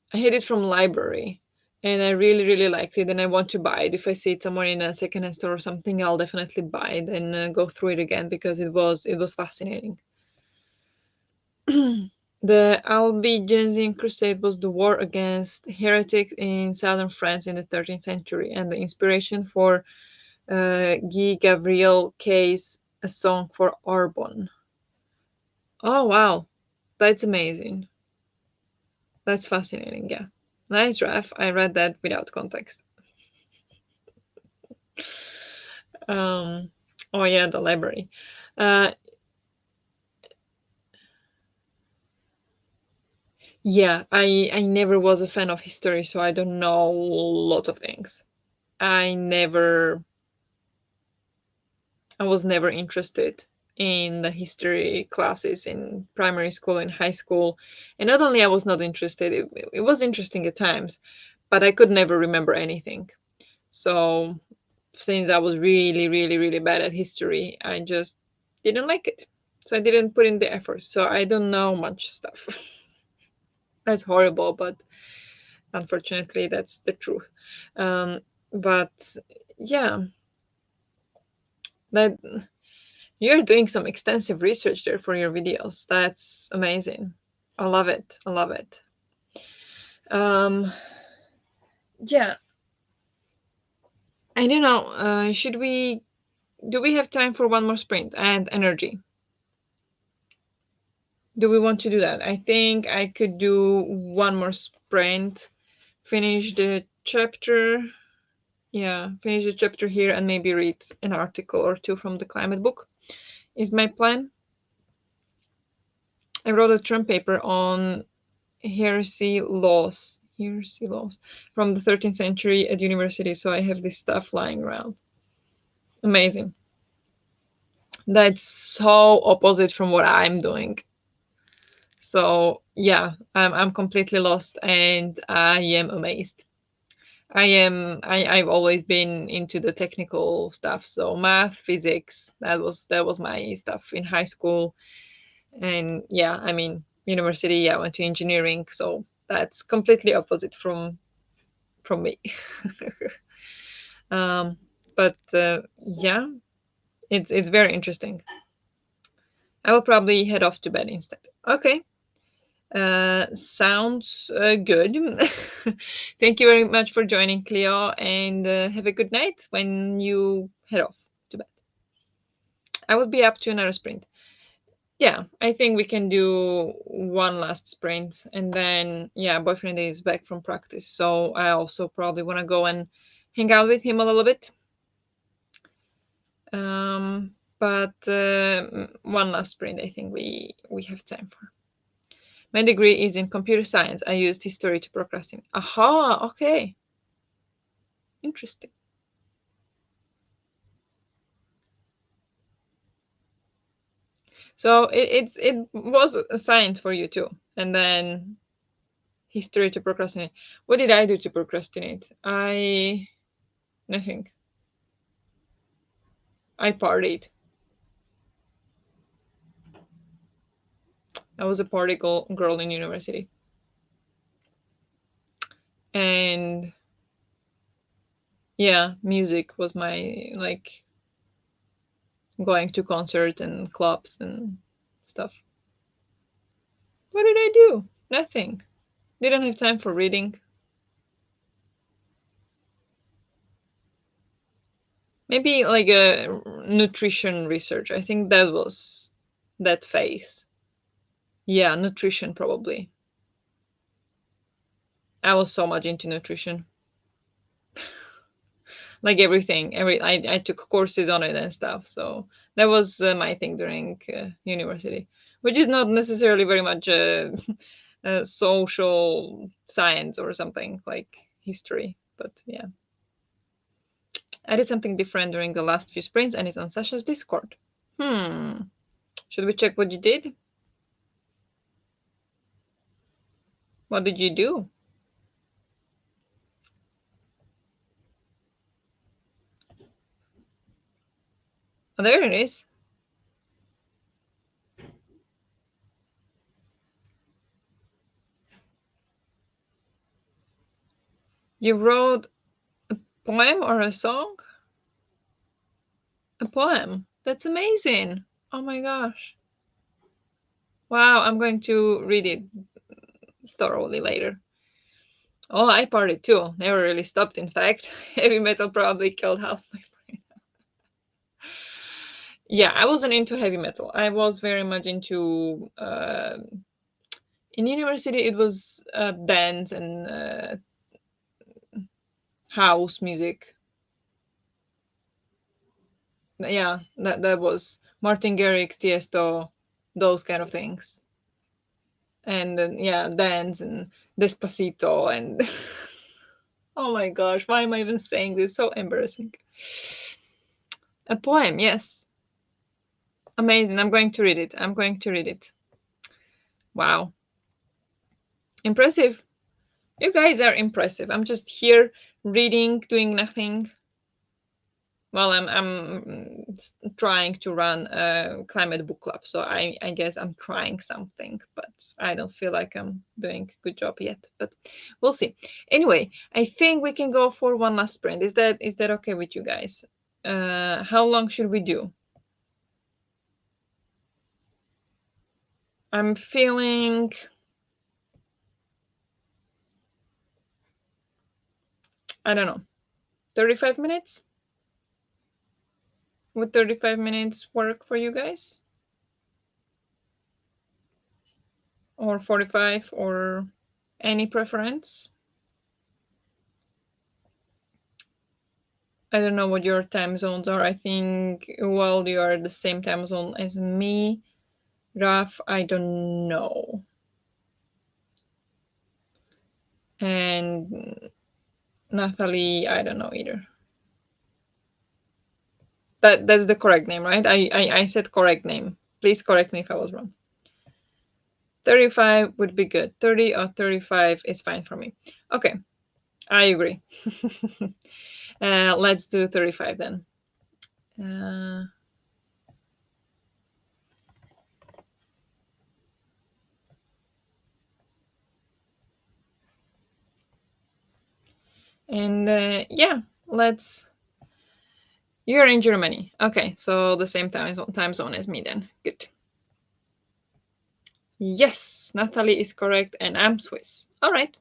had it from library, and I really really liked it, and I want to buy it. If I see it somewhere in a secondhand store or something, I'll definitely buy it and go through it again, because it was fascinating. The Albigensian Crusade was the war against heretics in southern France in the 13th century, and the inspiration for Guy Gabriel Kay's A Song for Arbonne. Oh wow, that's amazing. That's fascinating. Yeah, nice draft. I read that without context. Um, oh yeah, the library. Uh, yeah, I never was a fan of history, so I don't know lots of things. I never I was never interested in the history classes in primary school and high school. And not only I was not interested, it was interesting at times, but I could never remember anything. So since I was really, really, really bad at history, I just didn't like it. So I didn't put in the effort. So I don't know much stuff. That's horrible, but unfortunately, that's the truth. Um, but yeah, that you're doing some extensive research there for your videos. That's amazing. I love it. I love it. Um, yeah, I don't know. Should we? Do we have time for one more sprint and energy? Do we want to do that? I think I could do one more sprint, finish the chapter. Yeah, finish the chapter here and maybe read an article or two from the climate book. Is my plan. I wrote a term paper on heresy laws from the 13th century at university, so I have this stuff lying around. Amazing. That's so opposite from what I'm doing. So yeah, I'm completely lost, and I am amazed. I've always been into the technical stuff, so math, physics, that was my stuff in high school. And yeah, I mean, university, yeah, I went to engineering, so that's completely opposite from me. um, but yeah, it's very interesting. I will probably head off to bed instead. Okay. Sounds good. Thank you very much for joining, Cleo, and have a good night when you head off to bed. I will be up to another sprint. Yeah, I think we can do one last sprint, and then yeah, boyfriend is back from practice, so I also probably want to go and hang out with him a little bit. But one last sprint, I think we have time for. My degree is in computer science. I used history to procrastinate. Aha, okay, interesting. So it was a science for you too, and then history to procrastinate. What did I do to procrastinate? I nothing. I partied. I was a party girl in university, and yeah, music was my like. going to concerts and clubs and stuff. What did I do? Nothing. Didn't have time for reading. Maybe like a nutrition research. I think that was that phase. Yeah, nutrition probably. I was so much into nutrition. Like everything. I took courses on it and stuff. So that was my thing during university, which is not necessarily very much social science or something like history. But yeah, I did something different during the last few sprints, and it's on Sasha's Discord. Hmm. Should we check what you did? What did you do? Oh, there it is. You wrote a poem or a song? A poem. That's amazing. Oh my gosh. Wow, I'm going to read it thoroughly later. Oh, I partied too. Never really stopped, in fact. Heavy metal probably killed half my brain. Yeah, I wasn't into heavy metal. I was very much into. In university, it was dance and house music. Yeah, that was Martin Garrix, Tiesto, those kind of things. And then, yeah, dance and Despacito and oh my gosh, why am I even saying this? So embarrassing. A poem, yes. Amazing. I'm going to read it. I'm going to read it. Wow. Impressive. You guys are impressive. I'm just here reading, doing nothing. Well, I'm trying to run a climate book club, so I guess I'm trying something, but I don't feel like I'm doing a good job yet. But we'll see. Anyway, I think we can go for one last sprint. Is that okay with you guys? How long should we do? I'm feeling, I don't know, 35 minutes? Would 35 minutes work for you guys? Or 45, or any preference? I don't know what your time zones are. I think, well, you are the same time zone as me. Raf, I don't know. And Natalie, I don't know either. That's the correct name, right? I said correct name. Please correct me if I was wrong. 35 would be good. 30 or 35 is fine for me. Okay, I agree. Let's do 35 then. Uh, and yeah, let's. You're in Germany. Okay, so the same time zone as me then. Good. Yes, Natalie is correct, and I'm Swiss. All right.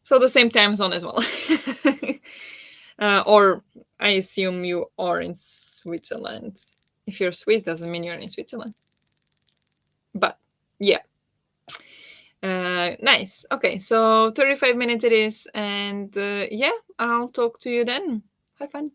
So the same time zone as well. Or I assume you are in Switzerland. If you're Swiss, doesn't mean you're in Switzerland. But yeah. Nice. Okay, so 35 minutes it is, and yeah, I'll talk to you then. Have fun.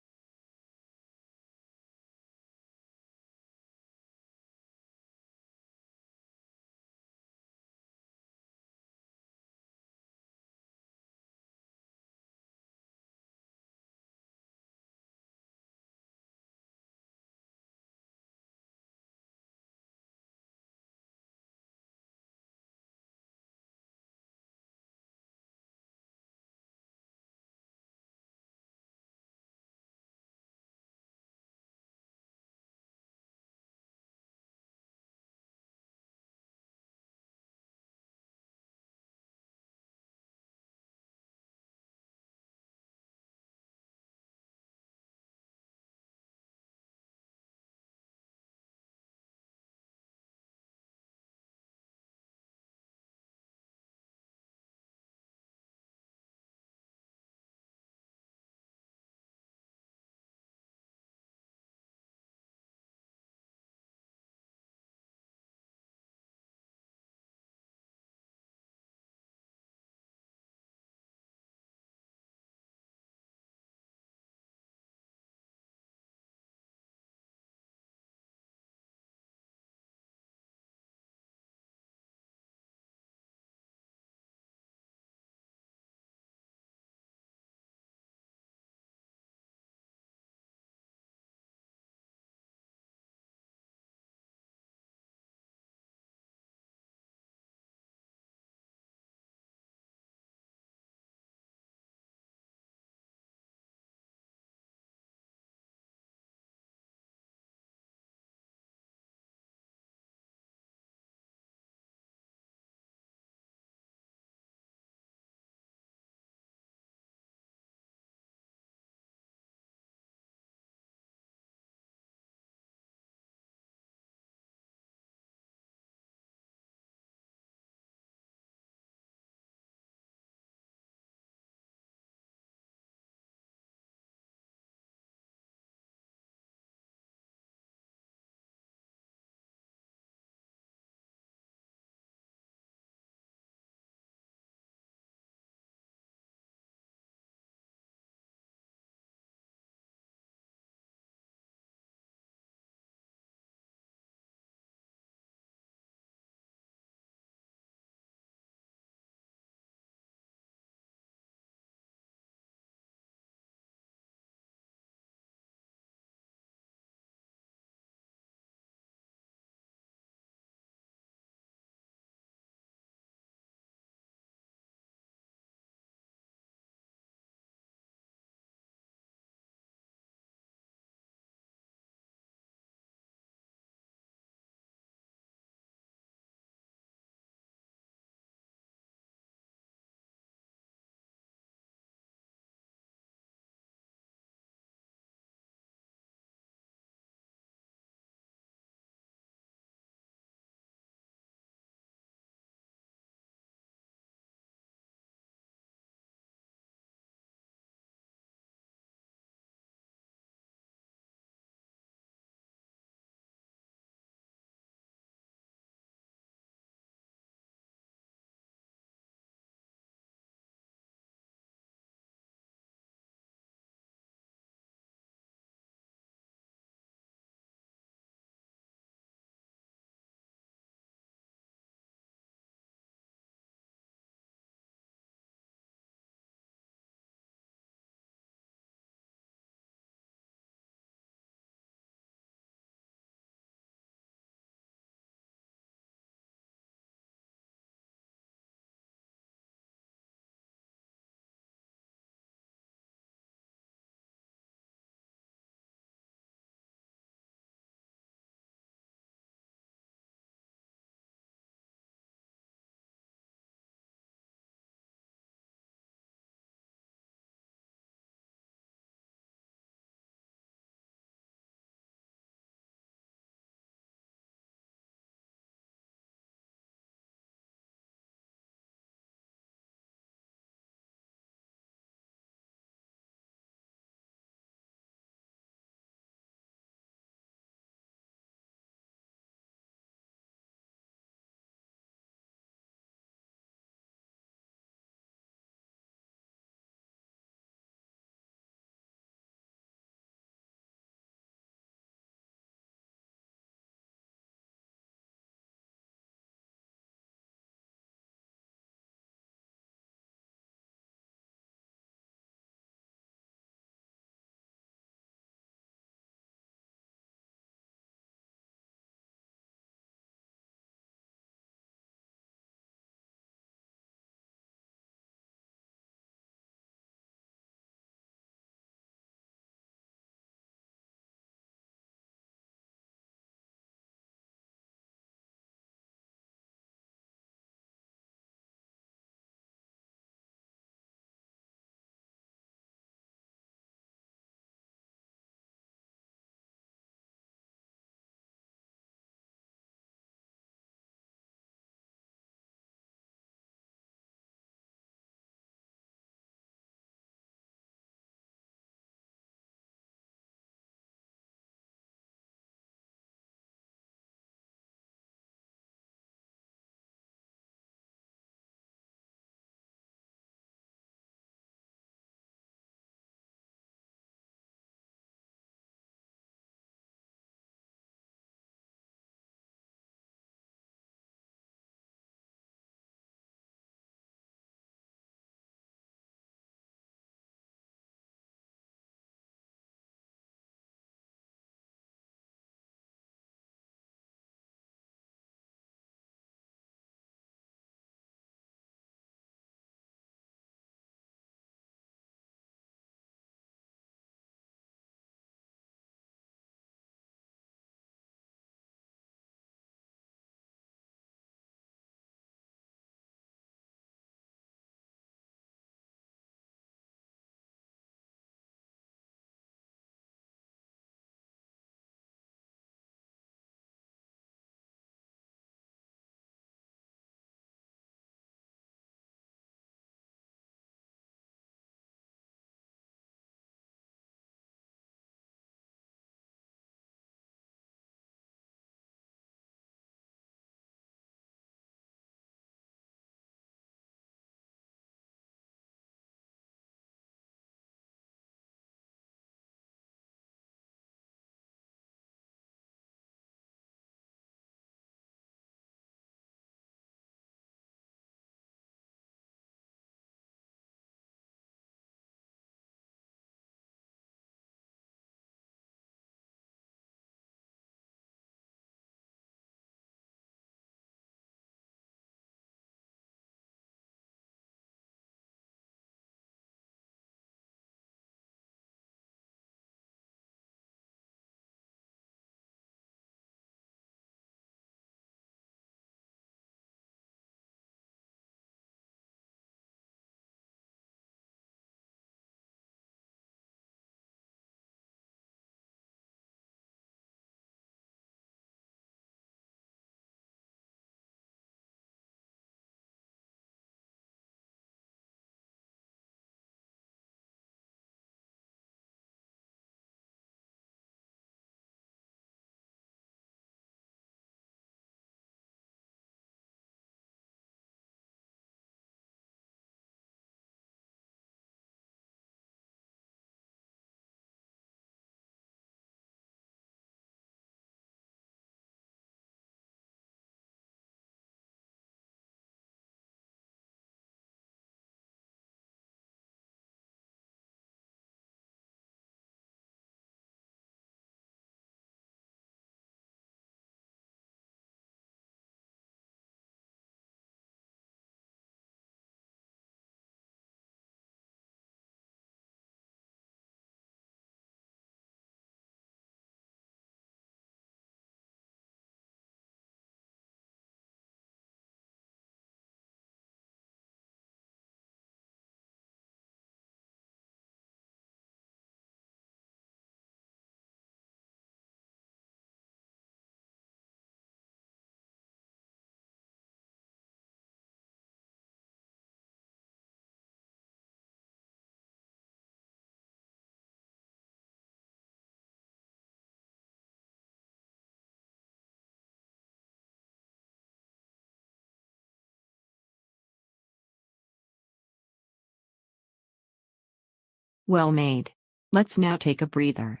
Well made. Let's now take a breather.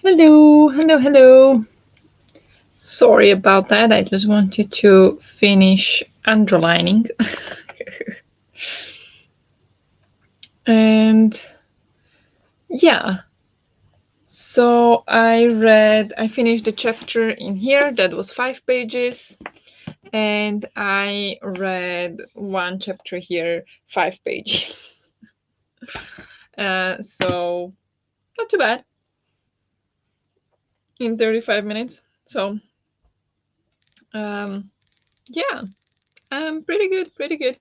Hello, hello, hello. Sorry about that. I just wanted to finish underlining. And yeah, so I finished the chapter in here that was 5 pages, and I read one chapter here, 5 pages. So not too bad in 35 minutes. So um, yeah, pretty good, pretty good.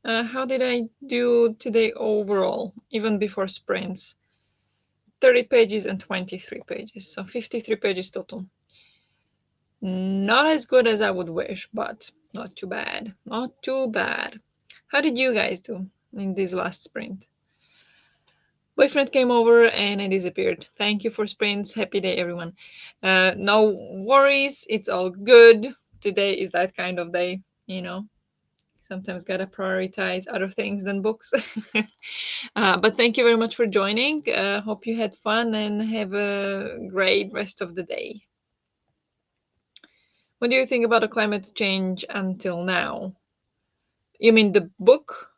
How did I do today overall, even before sprints? 30 pages and 23 pages, so 53 pages total. Not as good as I would wish, but not too bad. Not too bad. How did you guys do in this last sprint? Boyfriend came over and I disappeared. Thank you for sprints. Happy day, everyone. No worries. It's all good. Today is that kind of day, you know. Sometimes gotta prioritize other things than books. But thank you very much for joining. Hope you had fun and have a great rest of the day. What do you think about the climate change until now? You mean the book?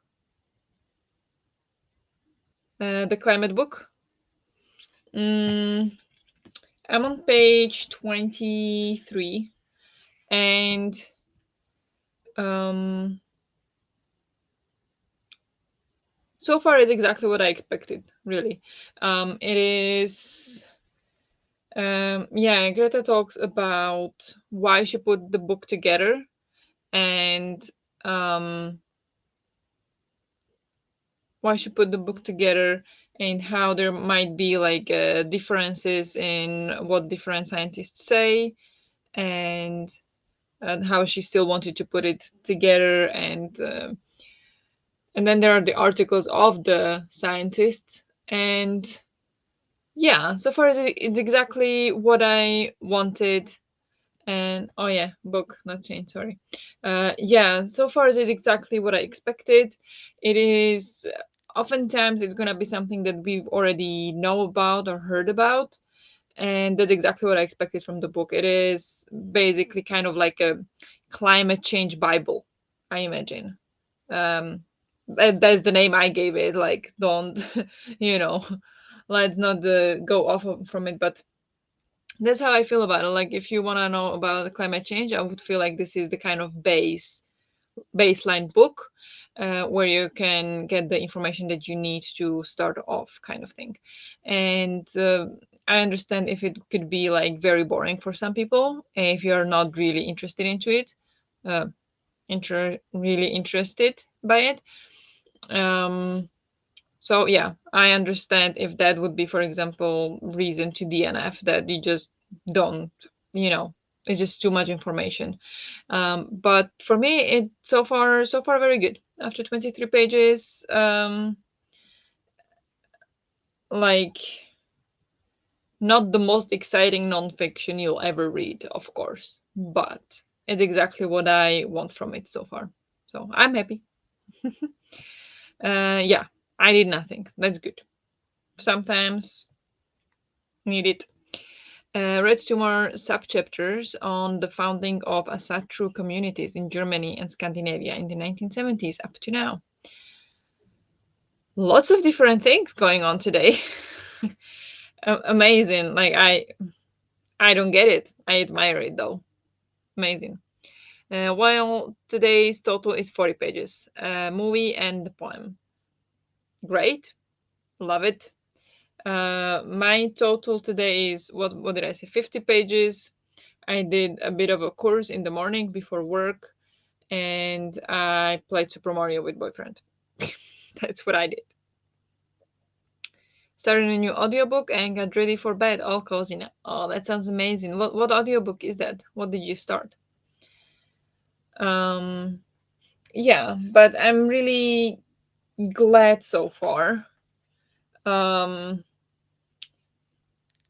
The climate book? Mm, I'm on page 23, and um, so far it's exactly what I expected, really. It is. Yeah, Greta talks about why she put the book together, and um, why she put the book together, and how there might be like differences in what different scientists say, and how she still wanted to put it together, and then there are the articles of the scientists, and yeah, so far it's exactly what I wanted. And oh yeah, book, not change, sorry. Yeah, so far it's exactly what I expected. It is oftentimes it's gonna be something that we've already know about or heard about, and that's exactly what I expected from the book. It is basically kind of like a climate change Bible, I imagine. That's the name I gave it. Like, don't, you know, let's not go off from it, but that's how I feel about it. Like, if you want to know about climate change, I would feel like this is the kind of baseline book where you can get the information that you need to start off, kind of thing. And I understand if it could be like very boring for some people if you're not really interested into it, uh, really interested by it. Um, so yeah, I understand if that would be, for example, reason to DNF, that you just don't, you know, it's just too much information. But for me, it so far very good. After 23 pages, like not the most exciting nonfiction you'll ever read, of course, but it's exactly what I want from it so far. So I'm happy. Yeah, I did nothing. That's good. Sometimes need it. Read two more subchapters on the founding of Asatru communities in Germany and Scandinavia in the 1970s up to now. Lots of different things going on today. Amazing. Like I don't get it. I admire it though. Amazing. While today's total is 40 pages. Movie and the poem. Great. Love it. My total today is what did I say? 50 pages. I did a bit of a course in the morning before work, and I played Super Mario with boyfriend. That's what I did. Started a new audiobook and got ready for bed, all cozy now. Oh, that sounds amazing. What audiobook is that? What did you start? Um yeah, but I'm really glad so far. Um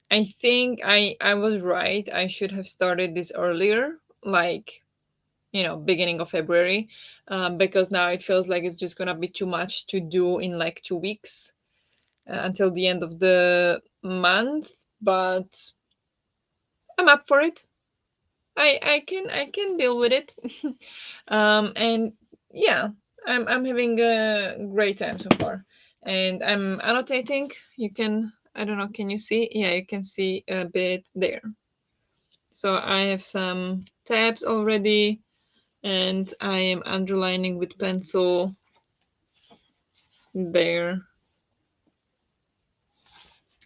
I think I was right. I should have started this earlier, like, beginning of February, because now it feels like it's just gonna be too much to do in like 2 weeks, until the end of the month. But I'm up for it. I can deal with it. And yeah, I'm having a great time so far, and I'm annotating. You can, I don't know, can you see? Yeah, you can see a bit there. So I have some tabs already, and I am underlining with pencil there.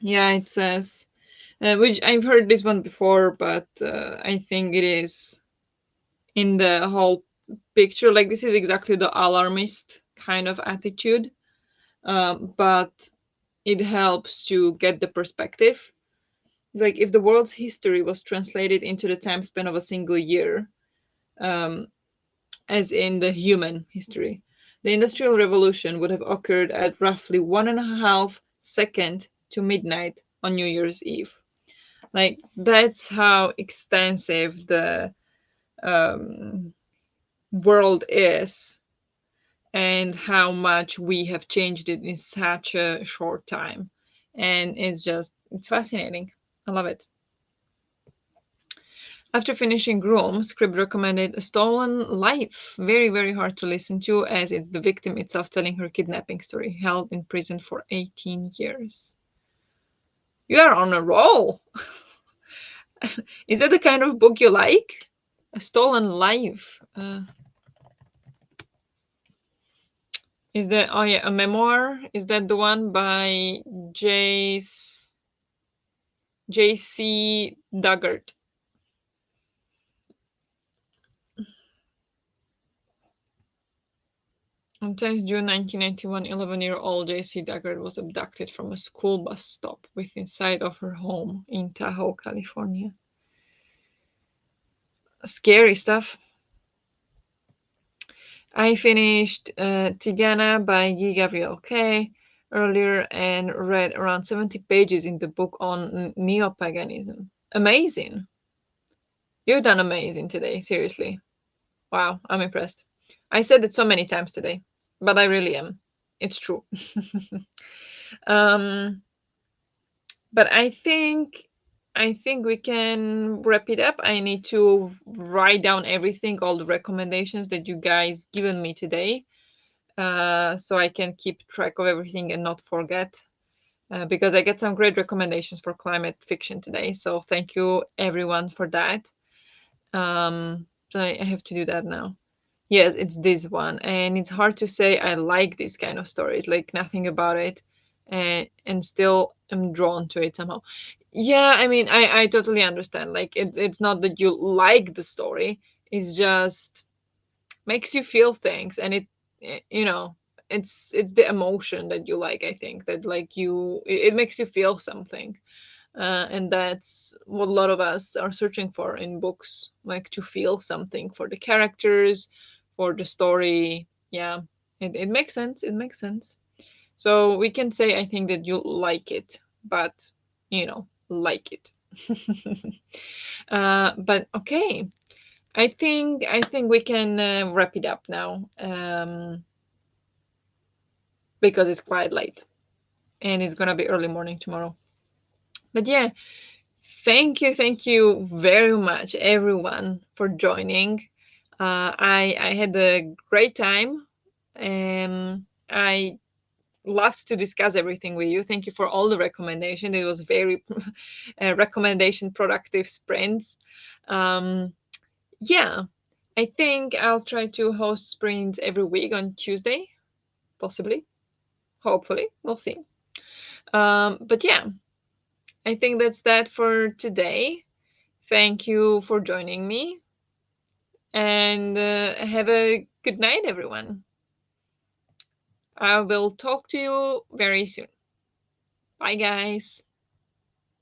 Yeah, it says, which I've heard this one before, but I think it is in the whole picture. Like, this is exactly the alarmist kind of attitude, but it helps to get the perspective. It's like if the world's history was translated into the time span of a single year, um, as in the human history, the Industrial Revolution would have occurred at roughly 1.5 seconds to midnight on New Year's Eve. Like, that's how extensive the um, world is, and how much we have changed it in such a short time. And it's fascinating. I love it. After finishing Groom, Scribb recommended A Stolen Life. Very, very hard to listen to, as it's the victim itself telling her kidnapping story, held in prison for 18 years. You are on a roll. Is that the kind of book you like? A Stolen Life. Is that, oh yeah, a memoir? Is that the one by Jace J.C. Duggart? On 10th June 1991, 11-year-old J.C. Duggart was abducted from a school bus stop within sight of her home in Tahoe, California. Scary stuff. I finished Tigana by Guy Gabriel Kay earlier and read around 70 pages in the book on neo-paganism. Amazing. You've done amazing today, seriously. Wow, I'm impressed. I said it so many times today, but I really am. It's true. um, but I think we can wrap it up. I need to write down everything, all the recommendations that you guys given me today, so I can keep track of everything and not forget. Because I get some great recommendations for climate fiction today. So thank you everyone for that. So I have to do that now. Yes, it's this one, and it's hard to say I like this kind of stories, like nothing about it, and still am drawn to it somehow. Yeah, I mean, I totally understand. Like, it's not that you like the story; it's just makes you feel things, and eh, you know, it's the emotion that you like. I think that, like, it makes you feel something, and that's what a lot of us are searching for in books, like to feel something for the characters, for the story. Yeah, it makes sense. It makes sense. So we can say, I think, that you like it, but, like it. But okay, I think we can wrap it up now, because it's quite late and it's gonna be early morning tomorrow. But yeah, thank you very much, everyone, for joining. I had a great time. I loved to discuss everything with you. Thank you for all the recommendation. It was very recommendation productive sprints. Um, yeah, I think I'll try to host sprints every week on Tuesday, possibly, hopefully, we'll see. But yeah, I think that's that for today. Thank you for joining me. And have a good night, everyone. I will talk to you very soon. Bye, guys.